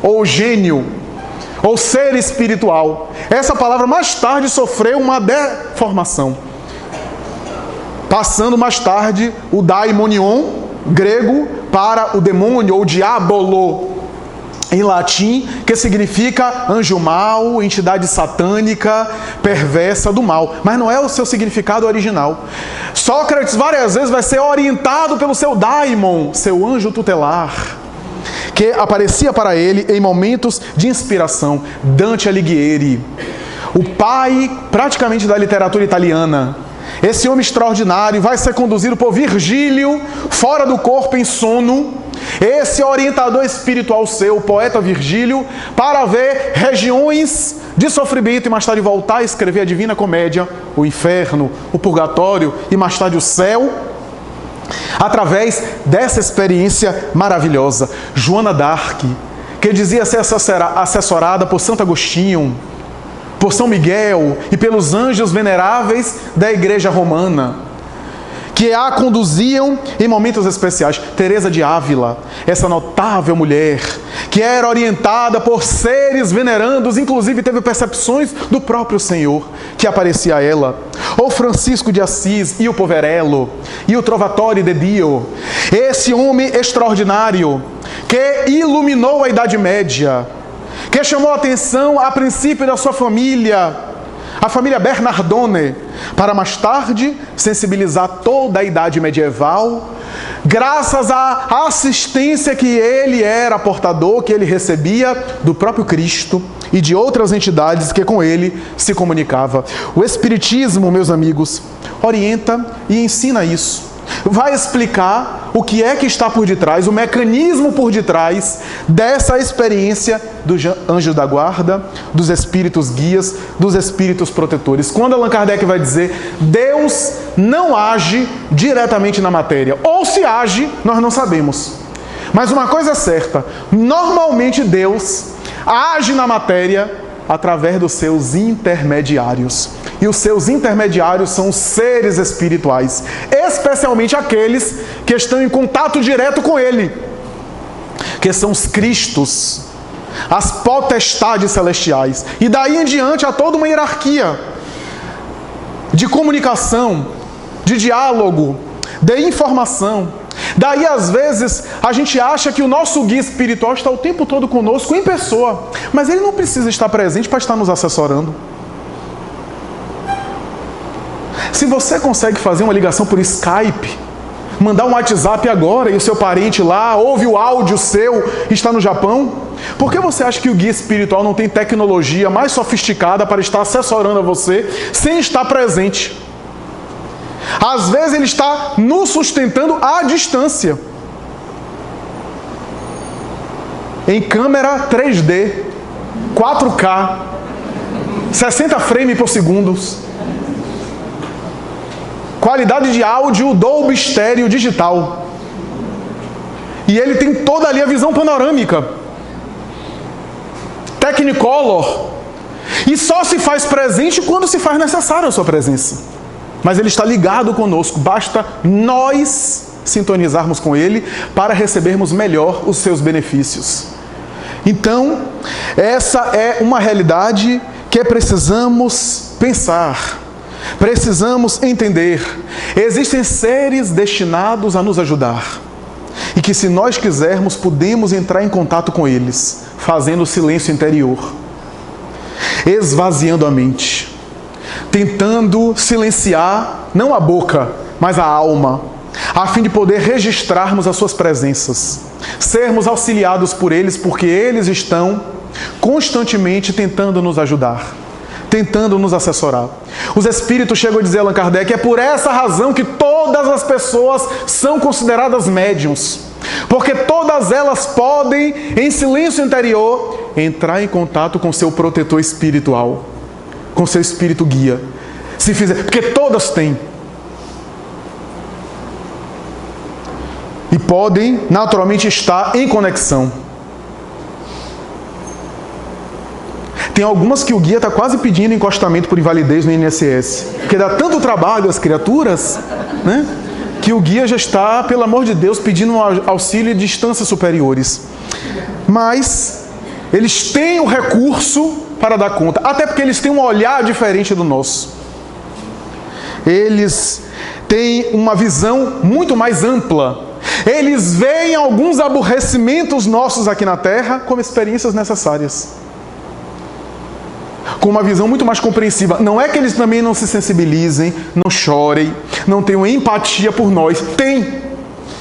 ou gênio, ou ser espiritual. Essa palavra mais tarde sofreu uma deformação, passando mais tarde o daimonion grego para o demônio, ou diabolo, em latim, que significa anjo mau, entidade satânica, perversa do mal. Mas não é o seu significado original. Sócrates várias vezes vai ser orientado pelo seu daimon, seu anjo tutelar, que aparecia para ele em momentos de inspiração. Dante Alighieri, o pai praticamente da literatura italiana. Esse homem extraordinário vai ser conduzido por Virgílio, fora do corpo, em sono. Esse orientador espiritual seu, o poeta Virgílio, para ver regiões de sofrimento e mais tarde voltar a escrever a Divina Comédia, o inferno, o purgatório e mais tarde o céu, através dessa experiência maravilhosa. Joana d'Arc, que dizia ser assessorada por Santo Agostinho, por São Miguel e pelos anjos veneráveis da Igreja Romana, que a conduziam em momentos especiais. Teresa de Ávila, essa notável mulher, que era orientada por seres venerandos, inclusive teve percepções do próprio Senhor, que aparecia a ela. Ou Francisco de Assis e o Poverello, e o Trovatore de Dio, esse homem extraordinário, que iluminou a Idade Média, que chamou a atenção a princípio da sua família, a família Bernardone, para mais tarde sensibilizar toda a idade medieval, graças à assistência que ele era portador, que ele recebia do próprio Cristo e de outras entidades que com ele se comunicava. O Espiritismo, meus amigos, orienta e ensina isso. Vai explicar o que é que está por detrás, o mecanismo por detrás dessa experiência dos anjos da guarda, dos espíritos guias, dos espíritos protetores. Quando Allan Kardec vai dizer, Deus não age diretamente na matéria, ou se age, nós não sabemos. Mas uma coisa é certa, normalmente Deus age na matéria através dos seus intermediários. E os seus intermediários são os seres espirituais, especialmente aqueles que estão em contato direto com Ele, que são os Cristos, as potestades celestiais. E daí em diante há toda uma hierarquia de comunicação, de diálogo, de informação. Daí, às vezes, a gente acha que o nosso guia espiritual está o tempo todo conosco em pessoa, mas ele não precisa estar presente para estar nos assessorando. Se você consegue fazer uma ligação por Skype, mandar um WhatsApp agora e o seu parente lá ouve o áudio seu e está no Japão, por que você acha que o guia espiritual não tem tecnologia mais sofisticada para estar assessorando a você sem estar presente? Às vezes ele está nos sustentando à distância, em câmera 3D, 4K, 60 frames por segundo, qualidade de áudio Dolby Stereo digital, e ele tem toda ali a visão panorâmica, Technicolor, e só se faz presente quando se faz necessária a sua presença. Mas ele está ligado conosco, basta nós sintonizarmos com ele para recebermos melhor os seus benefícios. Então, essa é uma realidade que precisamos pensar, precisamos entender. Existem seres destinados a nos ajudar e que, se nós quisermos, podemos entrar em contato com eles, fazendo o silêncio interior, esvaziando a mente, tentando silenciar, não a boca, mas a alma, a fim de poder registrarmos as suas presenças, sermos auxiliados por eles, porque eles estão constantemente tentando nos ajudar, tentando nos assessorar. Os espíritos chegam a dizer, Allan Kardec, é por essa razão que todas as pessoas são consideradas médiuns, porque todas elas podem, em silêncio interior, entrar em contato com seu protetor espiritual, com seu espírito guia. Se fizer, porque todas têm. E podem naturalmente estar em conexão. Tem algumas que o guia está quase pedindo encostamento por invalidez no INSS, porque dá tanto trabalho às criaturas, né, que o guia já está, pelo amor de Deus, pedindo um auxílio de instâncias superiores. Mas eles têm o recurso para dar conta, até porque eles têm um olhar diferente do nosso. Eles têm uma visão muito mais ampla. Eles veem alguns aborrecimentos nossos aqui na Terra como experiências necessárias, com uma visão muito mais compreensiva. Não é que eles também não se sensibilizem, não chorem, não tenham empatia por nós. Tem.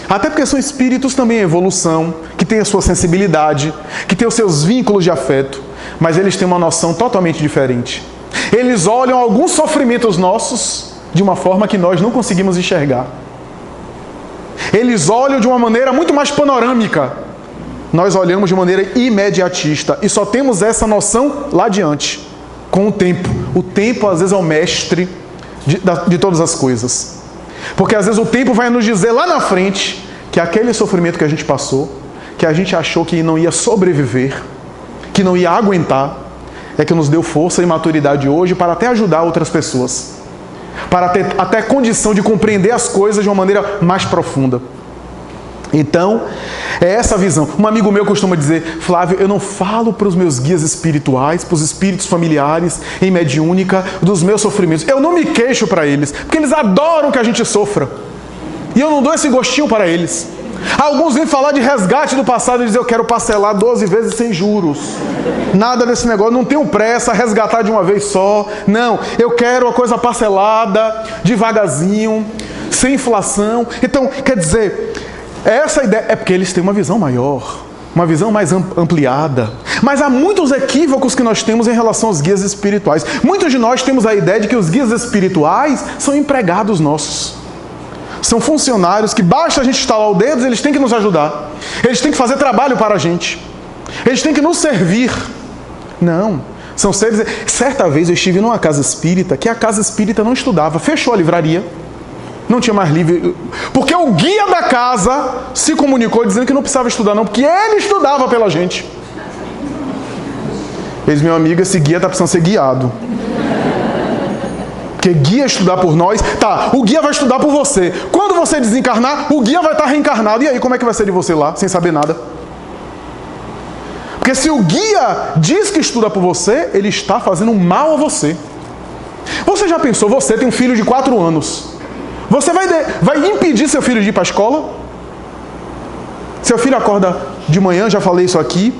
Até porque são espíritos também em evolução, que têm a sua sensibilidade, que têm os seus vínculos de afeto, mas eles têm uma noção totalmente diferente. Eles olham alguns sofrimentos nossos de uma forma que nós não conseguimos enxergar. Eles olham de uma maneira muito mais panorâmica. Nós olhamos de maneira imediatista e só temos essa noção lá adiante, com o tempo. O tempo, às vezes, é o mestre de todas as coisas. Porque, às vezes, o tempo vai nos dizer lá na frente que aquele sofrimento que a gente passou, que a gente achou que não ia sobreviver, que não ia aguentar, é que nos deu força e maturidade hoje para até ajudar outras pessoas, para ter até condição de compreender as coisas de uma maneira mais profunda. Então, é essa visão. Um amigo meu costuma dizer, Flávio, eu não falo para os meus guias espirituais, para os espíritos familiares, em mediúnica, dos meus sofrimentos. Eu não me queixo para eles, porque eles adoram que a gente sofra. E eu não dou esse gostinho para eles. Alguns vêm falar de resgate do passado e dizem, eu quero parcelar 12 vezes sem juros. Nada desse negócio, não tenho pressa, resgatar de uma vez só. Não, eu quero a coisa parcelada, devagarzinho, sem inflação. Então, quer dizer, essa ideia é porque eles têm uma visão maior, uma visão mais ampliada. Mas há muitos equívocos que nós temos em relação aos guias espirituais. Muitos de nós temos a ideia de que os guias espirituais são empregados nossos. São funcionários que basta a gente estalar o dedo, eles têm que nos ajudar. Eles têm que fazer trabalho para a gente. Eles têm que nos servir. Não, são seres... Certa vez eu estive numa casa espírita, que a casa espírita não estudava. Fechou a livraria. Não tinha mais livro. Porque o guia da casa se comunicou dizendo que não precisava estudar não, porque ele estudava pela gente. Eles, meu amigo, esse guia está precisando ser guiado. Porque guia estudar por nós, tá, o guia vai estudar por você. Quando você desencarnar, o guia vai estar reencarnado. E aí, como é que vai ser de você lá, sem saber nada? Porque se o guia diz que estuda por você, ele está fazendo mal a você. Você já pensou, você tem um filho de 4 anos. Você vai impedir seu filho de ir para a escola? Seu filho acorda de manhã, já falei isso aqui,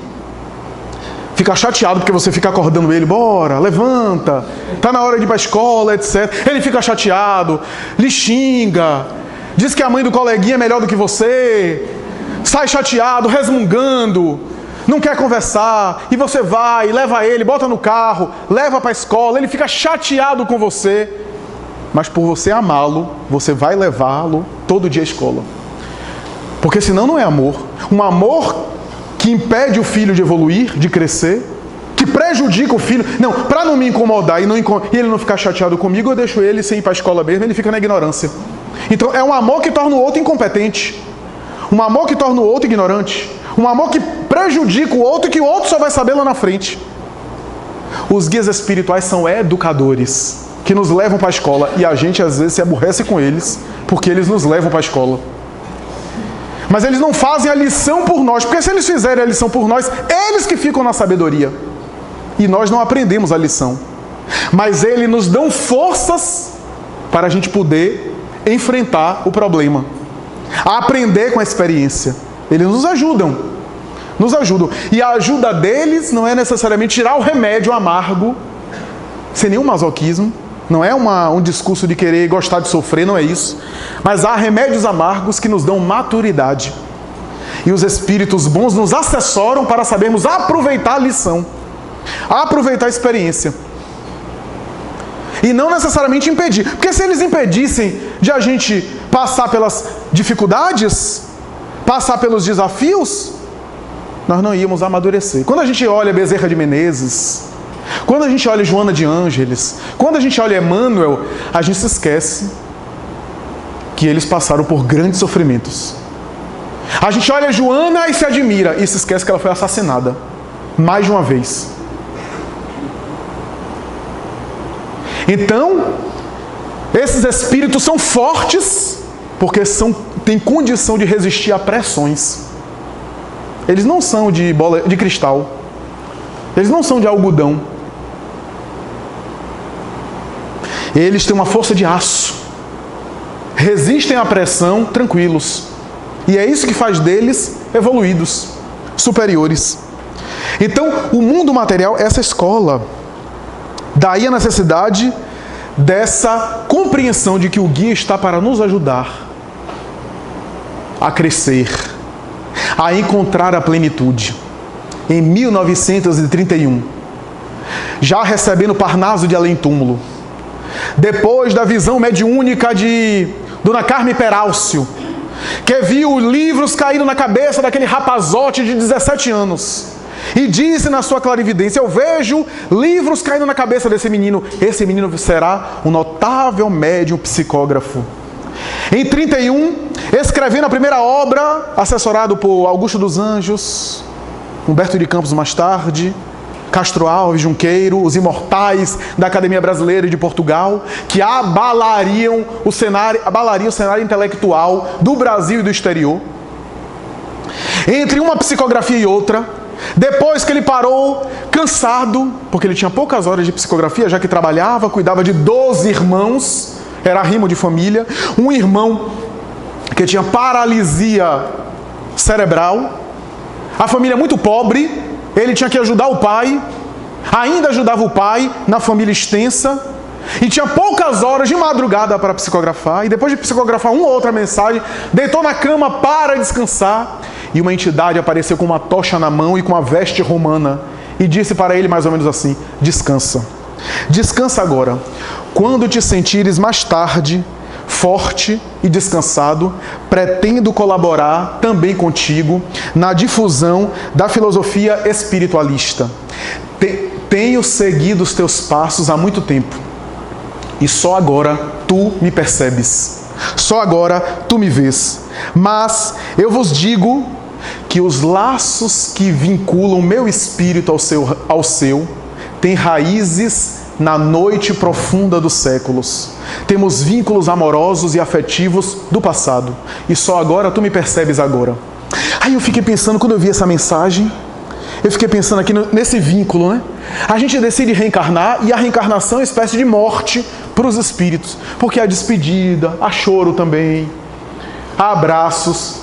fica chateado porque você fica acordando ele, bora, levanta, tá na hora de ir para a escola, etc. Ele fica chateado, lhe xinga, diz que a mãe do coleguinha é melhor do que você, sai chateado, resmungando, não quer conversar, e você vai, leva ele, bota no carro, leva para a escola, ele fica chateado com você, mas por você amá-lo, você vai levá-lo todo dia à escola. Porque senão não é amor. Um amor que impede o filho de evoluir, de crescer, que prejudica o filho. Não, para não me incomodar e ele não ficar chateado comigo, eu deixo ele sem ir para a escola mesmo, ele fica na ignorância. Então é um amor que torna o outro incompetente. Um amor que torna o outro ignorante. Um amor que prejudica o outro e que o outro só vai saber lá na frente. Os guias espirituais são educadores, que nos levam para a escola. E a gente às vezes se aborrece com eles, porque eles nos levam para a escola. Mas eles não fazem a lição por nós, porque se eles fizerem a lição por nós, eles que ficam na sabedoria. E nós não aprendemos a lição. Mas eles nos dão forças para a gente poder enfrentar o problema. A aprender com a experiência. Eles nos ajudam. Nos ajudam. E a ajuda deles não é necessariamente tirar o remédio amargo, sem nenhum masoquismo. Não é um discurso de querer gostar de sofrer, não é isso. Mas há remédios amargos que nos dão maturidade. E os espíritos bons nos assessoram para sabermos aproveitar a lição, aproveitar a experiência. E não necessariamente impedir. Porque se eles impedissem de a gente passar pelas dificuldades, passar pelos desafios, nós não íamos amadurecer. Quando a gente olha Bezerra de Menezes, quando a gente olha Joana de Ângeles, quando a gente olha Emmanuel, a gente se esquece que eles passaram por grandes sofrimentos. A gente olha Joana e se admira, e se esquece que ela foi assassinada mais de uma vez. Então, esses espíritos são fortes porque têm condição de resistir a pressões. Eles não são de bola de cristal. Eles não são de algodão. Eles têm uma força de aço. Resistem à pressão tranquilos. E é isso que faz deles evoluídos, superiores. Então, o mundo material é essa escola. Daí a necessidade dessa compreensão de que o guia está para nos ajudar a crescer, a encontrar a plenitude. Em 1931, já recebendo Parnaso de Além-Túmulo, depois da visão mediúnica de Dona Carme Perálcio, que viu livros caindo na cabeça daquele rapazote de 17 anos, e disse na sua clarividência: eu vejo livros caindo na cabeça desse menino. Esse menino será um notável médium psicógrafo. Em 31, escrevendo a primeira obra, assessorado por Augusto dos Anjos, Humberto de Campos mais tarde, Castro Alves, Junqueiro, os imortais da Academia Brasileira de Portugal, que abalariam o cenário intelectual do Brasil e do exterior. Entre uma psicografia e outra, depois que ele parou, cansado, porque ele tinha poucas horas de psicografia, já que trabalhava, cuidava de 12 irmãos, era arrimo de família, um irmão que tinha paralisia cerebral, a família muito pobre, ele tinha que ajudar o pai, ainda ajudava o pai na família extensa, e tinha poucas horas de madrugada para psicografar, e depois de psicografar uma ou outra mensagem, deitou na cama para descansar, e uma entidade apareceu com uma tocha na mão e com uma veste romana, e disse para ele mais ou menos assim: descansa. Descansa agora. Quando te sentires mais tarde forte e descansado, pretendo colaborar também contigo na difusão da filosofia espiritualista. Tenho seguido os teus passos há muito tempo, e só agora tu me percebes, só agora tu me vês. Mas eu vos digo que os laços que vinculam meu espírito ao seu têm raízes na noite profunda dos séculos. Temos vínculos amorosos e afetivos do passado, e só agora tu me percebes agora. Aí eu fiquei pensando, quando eu vi essa mensagem, eu fiquei pensando aqui nesse vínculo, né? A gente decide reencarnar, e a reencarnação é uma espécie de morte para os espíritos, porque há despedida, há choro também, há abraços,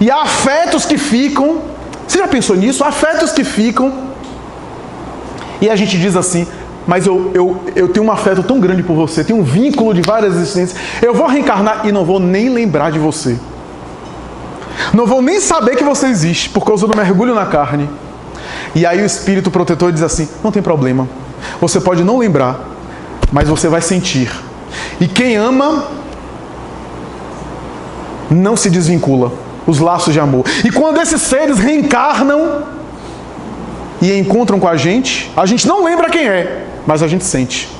e há afetos que ficam. Você já pensou nisso? Há afetos que ficam, e a gente diz assim: mas eu tenho um afeto tão grande por você, tenho um vínculo de várias existências, eu vou reencarnar e não vou nem lembrar de você. Não vou nem saber que você existe, por causa do mergulho na carne. E aí o Espírito Protetor diz assim: não tem problema, você pode não lembrar, mas você vai sentir. E quem ama não se desvincula, os laços de amor. E quando esses seres reencarnam e encontram com a gente não lembra quem é, mas a gente sente.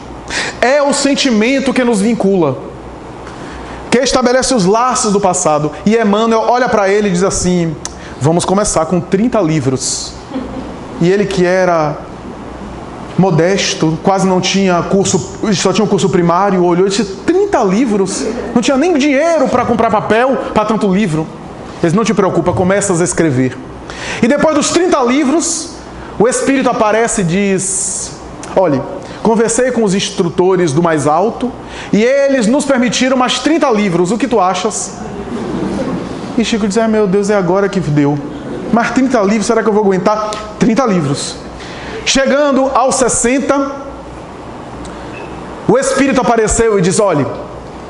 É o sentimento que nos vincula, que estabelece os laços do passado. E Emmanuel olha para ele e diz assim: vamos começar com 30 livros. E ele, que era modesto, quase não tinha curso, só tinha um curso primário, olhou e disse: 30 livros? Não tinha nem dinheiro para comprar papel para tanto livro. Ele disse: não te preocupa, começas a escrever. E depois dos 30 livros, o Espírito aparece e diz: olhe, conversei com os instrutores do mais alto e eles nos permitiram mais 30 livros, o que tu achas? E Chico diz: meu Deus, é agora que deu. Mas 30 livros, será que eu vou aguentar? 30 livros. Chegando aos 60, o Espírito apareceu e diz: olhe,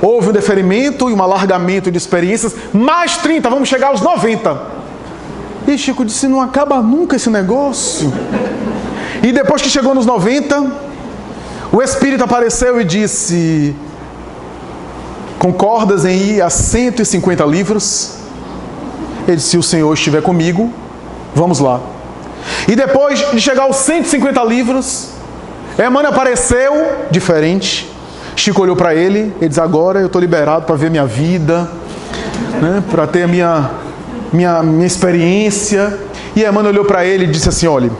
houve um deferimento e um alargamento de experiências, mais 30, vamos chegar aos 90. E Chico disse, não acaba nunca esse negócio. E depois que chegou nos 90, o Espírito apareceu e disse, concordas em ir a 150 livros? Ele disse, se o Senhor estiver comigo, vamos lá. E depois de chegar aos 150 livros, Emmanuel apareceu diferente. Chico olhou para ele, ele disse, agora eu estou liberado para ver minha vida, né, para ter a minha experiência. E Emmanuel olhou para ele e disse assim, olha,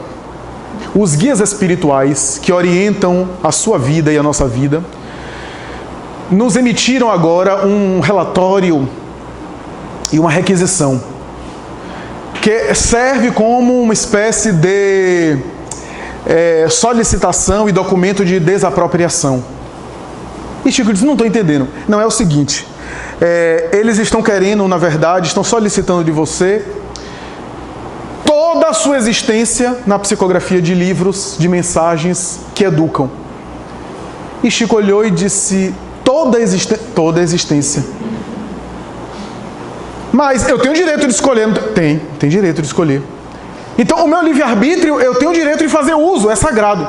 os guias espirituais que orientam a sua vida e a nossa vida, nos emitiram agora um relatório e uma requisição, que serve como uma espécie de solicitação e documento de desapropriação. E Chico disse, não estou entendendo. Não, é o seguinte, eles estão querendo, na verdade, estão solicitando de você toda a sua existência na psicografia de livros, de mensagens que educam. E Chico olhou e disse, toda a existência. Mas eu tenho direito de escolher. Tem direito de escolher. Então, o meu livre-arbítrio, eu tenho o direito de fazer uso, é sagrado.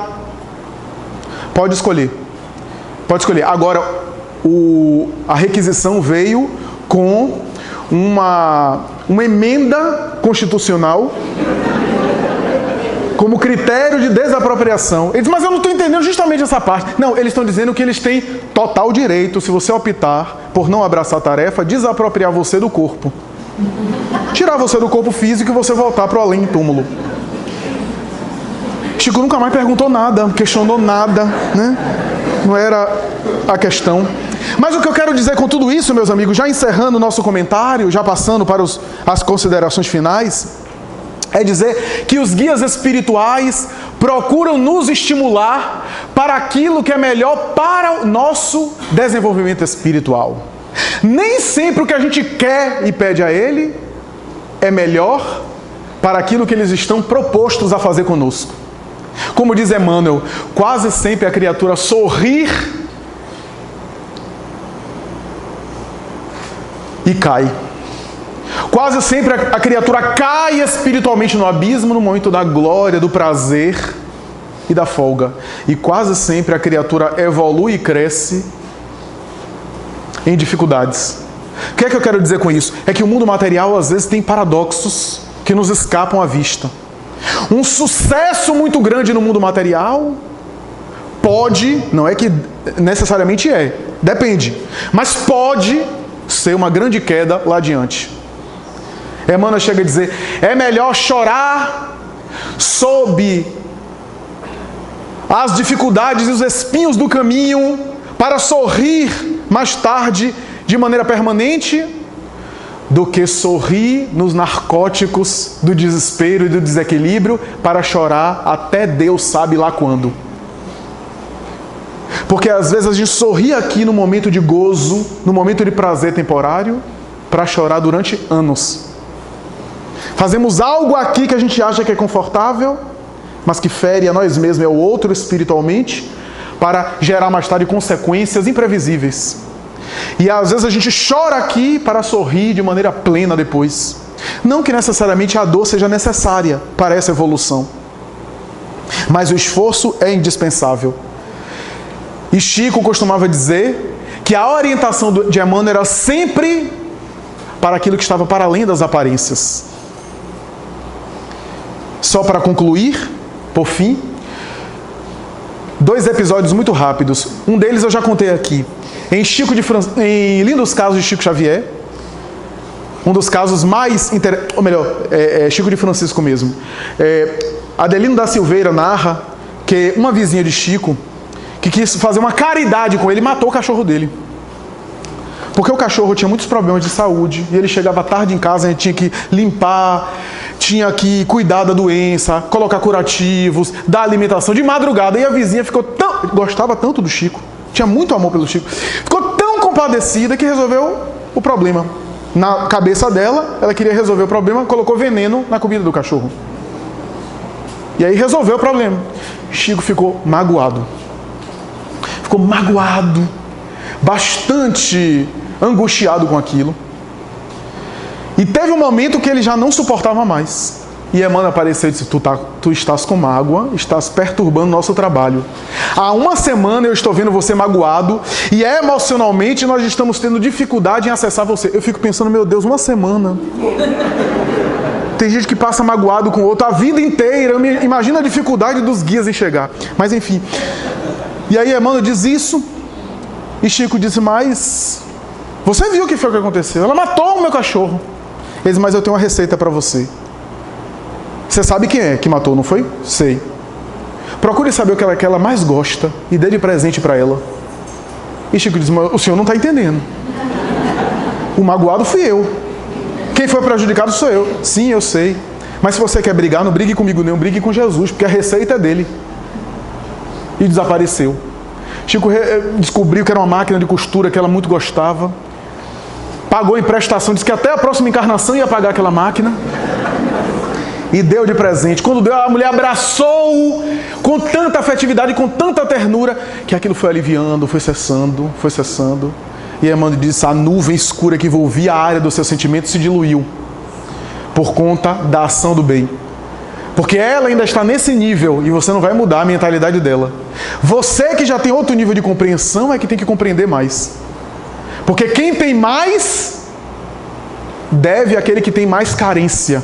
Pode escolher. Pode escolher. Agora, a requisição veio com uma emenda constitucional como critério de desapropriação. Ele diz, mas eu não estou entendendo justamente essa parte. Não, eles estão dizendo que eles têm total direito, se você optar por não abraçar a tarefa, desapropriar você do corpo. Tirar você do corpo físico e você voltar para o além-túmulo. Chico nunca mais perguntou nada, questionou nada, né? Não era a questão. Mas o que eu quero dizer com tudo isso, meus amigos, já encerrando o nosso comentário, já passando para as considerações finais, é dizer que os guias espirituais procuram nos estimular para aquilo que é melhor para o nosso desenvolvimento espiritual. Nem sempre o que a gente quer e pede a ele é melhor para aquilo que eles estão propostos a fazer conosco. Como diz Emmanuel, quase sempre a criatura sorrir e cai. Quase sempre a criatura cai espiritualmente no abismo no momento da glória, do prazer e da folga. E quase sempre a criatura evolui e cresce em dificuldades. O que é que eu quero dizer com isso? É que o mundo material às vezes tem paradoxos que nos escapam à vista. Um sucesso muito grande no mundo material pode, não é que necessariamente depende, mas pode ser uma grande queda lá adiante. Emmanuel chega a dizer, é melhor chorar sob as dificuldades e os espinhos do caminho para sorrir mais tarde de maneira permanente do que sorrir nos narcóticos do desespero e do desequilíbrio para chorar até Deus sabe lá quando. Porque às vezes a gente sorri aqui no momento de gozo, no momento de prazer temporário, para chorar durante anos. Fazemos algo aqui que a gente acha que é confortável, mas que fere a nós mesmos e ao outro espiritualmente, para gerar mais tarde consequências imprevisíveis. E às vezes a gente chora aqui para sorrir de maneira plena depois. Não que necessariamente a dor seja necessária para essa evolução, mas o esforço é indispensável. E Chico costumava dizer que a orientação de Emmanuel era sempre para aquilo que estava para além das aparências. Só para concluir, por fim, 2 episódios muito rápidos. Um deles eu já contei aqui. Em Lindos Casos de Chico Xavier, um dos casos mais interessantes, ou melhor, Chico de Francisco mesmo. Adelino da Silveira narra que uma vizinha de Chico, que quis fazer uma caridade com ele, matou o cachorro dele. Porque o cachorro tinha muitos problemas de saúde, e ele chegava tarde em casa, a gente tinha que limpar, tinha que cuidar da doença, colocar curativos, dar alimentação de madrugada, e a vizinha gostava tanto do Chico, tinha muito amor pelo Chico, ficou tão compadecida que resolveu o problema. Na cabeça dela, ela queria resolver o problema, colocou veneno na comida do cachorro. E aí resolveu o problema. Chico ficou magoado. Bastante angustiado com aquilo. E teve um momento que ele já não suportava mais. E Emmanuel apareceu e disse: tu estás com mágoa, estás perturbando nosso trabalho. Há uma semana eu estou vendo você magoado e emocionalmente nós estamos tendo dificuldade em acessar você. Eu fico pensando, meu Deus, uma semana. Tem gente que passa magoado com o outro a vida inteira. Imagina a dificuldade dos guias em chegar. Mas enfim. E aí Emmanuel diz isso. E Chico disse: mas você viu o que foi que aconteceu? Ela matou o meu cachorro. Ele disse: mas eu tenho uma receita para você. Você sabe quem é que matou, não foi? Sei. Procure saber o que ela mais gosta e dê de presente para ela. E Chico diz: mas o senhor não está entendendo. O magoado fui eu. Quem foi prejudicado sou eu. Sim, eu sei. Mas se você quer brigar, não brigue comigo não, brigue com Jesus, porque a receita é dele. E desapareceu. Chico descobriu que era uma máquina de costura que ela muito gostava. Pagou em prestação, disse que até a próxima encarnação ia pagar aquela máquina. E deu de presente. Quando deu, a mulher abraçou-o com tanta afetividade, com tanta ternura, que aquilo foi aliviando, foi cessando, foi cessando. E Emmanuel disse: a nuvem escura que envolvia a área do seu sentimento se diluiu por conta da ação do bem. Porque ela ainda está nesse nível e você não vai mudar a mentalidade dela. Você que já tem outro nível de compreensão é que tem que compreender mais. Porque quem tem mais deve àquele que tem mais carência.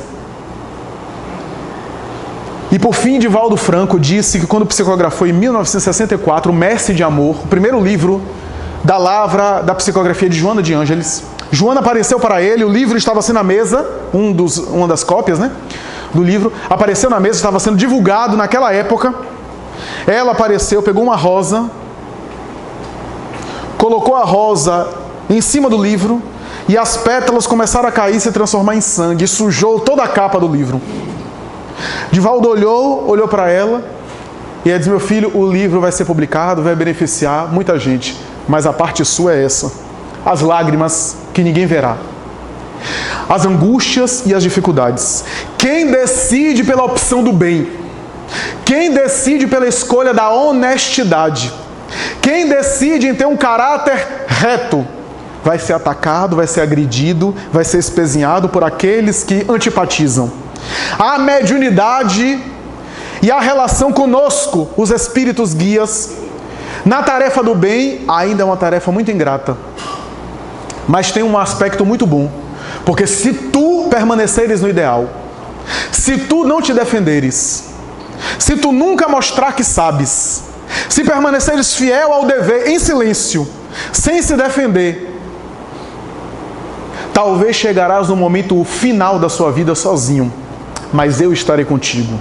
E por fim, Divaldo Franco disse que quando psicografou em 1964 o Mestre de Amor, o primeiro livro da lavra da psicografia de Joana de Ângeles, Joana apareceu para ele, o livro estava assim na mesa, uma das cópias, né, do livro, apareceu na mesa, estava sendo divulgado naquela época. Ela apareceu, pegou uma rosa, colocou a rosa em cima do livro e as pétalas começaram a cair e se transformar em sangue, e sujou toda a capa do livro. Divaldo olhou para ela e ela disse: meu filho, o livro vai ser publicado, vai beneficiar muita gente, mas a parte sua é essa: as lágrimas que ninguém verá, as angústias e as dificuldades. Quem decide pela opção do bem, quem decide pela escolha da honestidade, quem decide em ter um caráter reto, vai ser atacado, vai ser agredido, vai ser espezinhado por aqueles que antipatizam. A mediunidade e a relação conosco, os espíritos guias, na tarefa do bem, ainda é uma tarefa muito ingrata. Mas tem um aspecto muito bom. Porque se tu permaneceres no ideal, se tu não te defenderes, se tu nunca mostrar que sabes, se permaneceres fiel ao dever em silêncio, sem se defender, talvez chegarás no momento final da sua vida sozinho. Mas eu estarei contigo.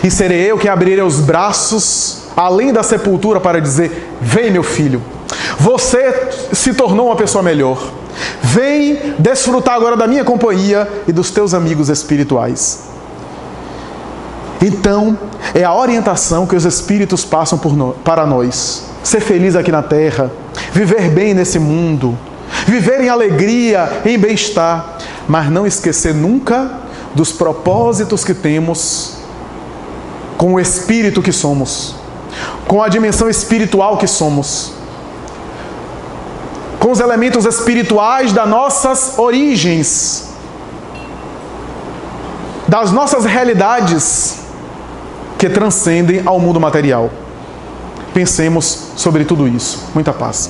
E serei eu que abrirei os braços, além da sepultura, para dizer: vem, meu filho, você se tornou uma pessoa melhor. Vem desfrutar agora da minha companhia e dos teus amigos espirituais. Então, é a orientação que os espíritos passam para nós. Ser feliz aqui na terra, viver bem nesse mundo, viver em alegria, em bem-estar, mas não esquecer nunca dos propósitos que temos com o espírito que somos, com a dimensão espiritual que somos, com os elementos espirituais das nossas origens, das nossas realidades que transcendem ao mundo material. Pensemos sobre tudo isso. Muita paz.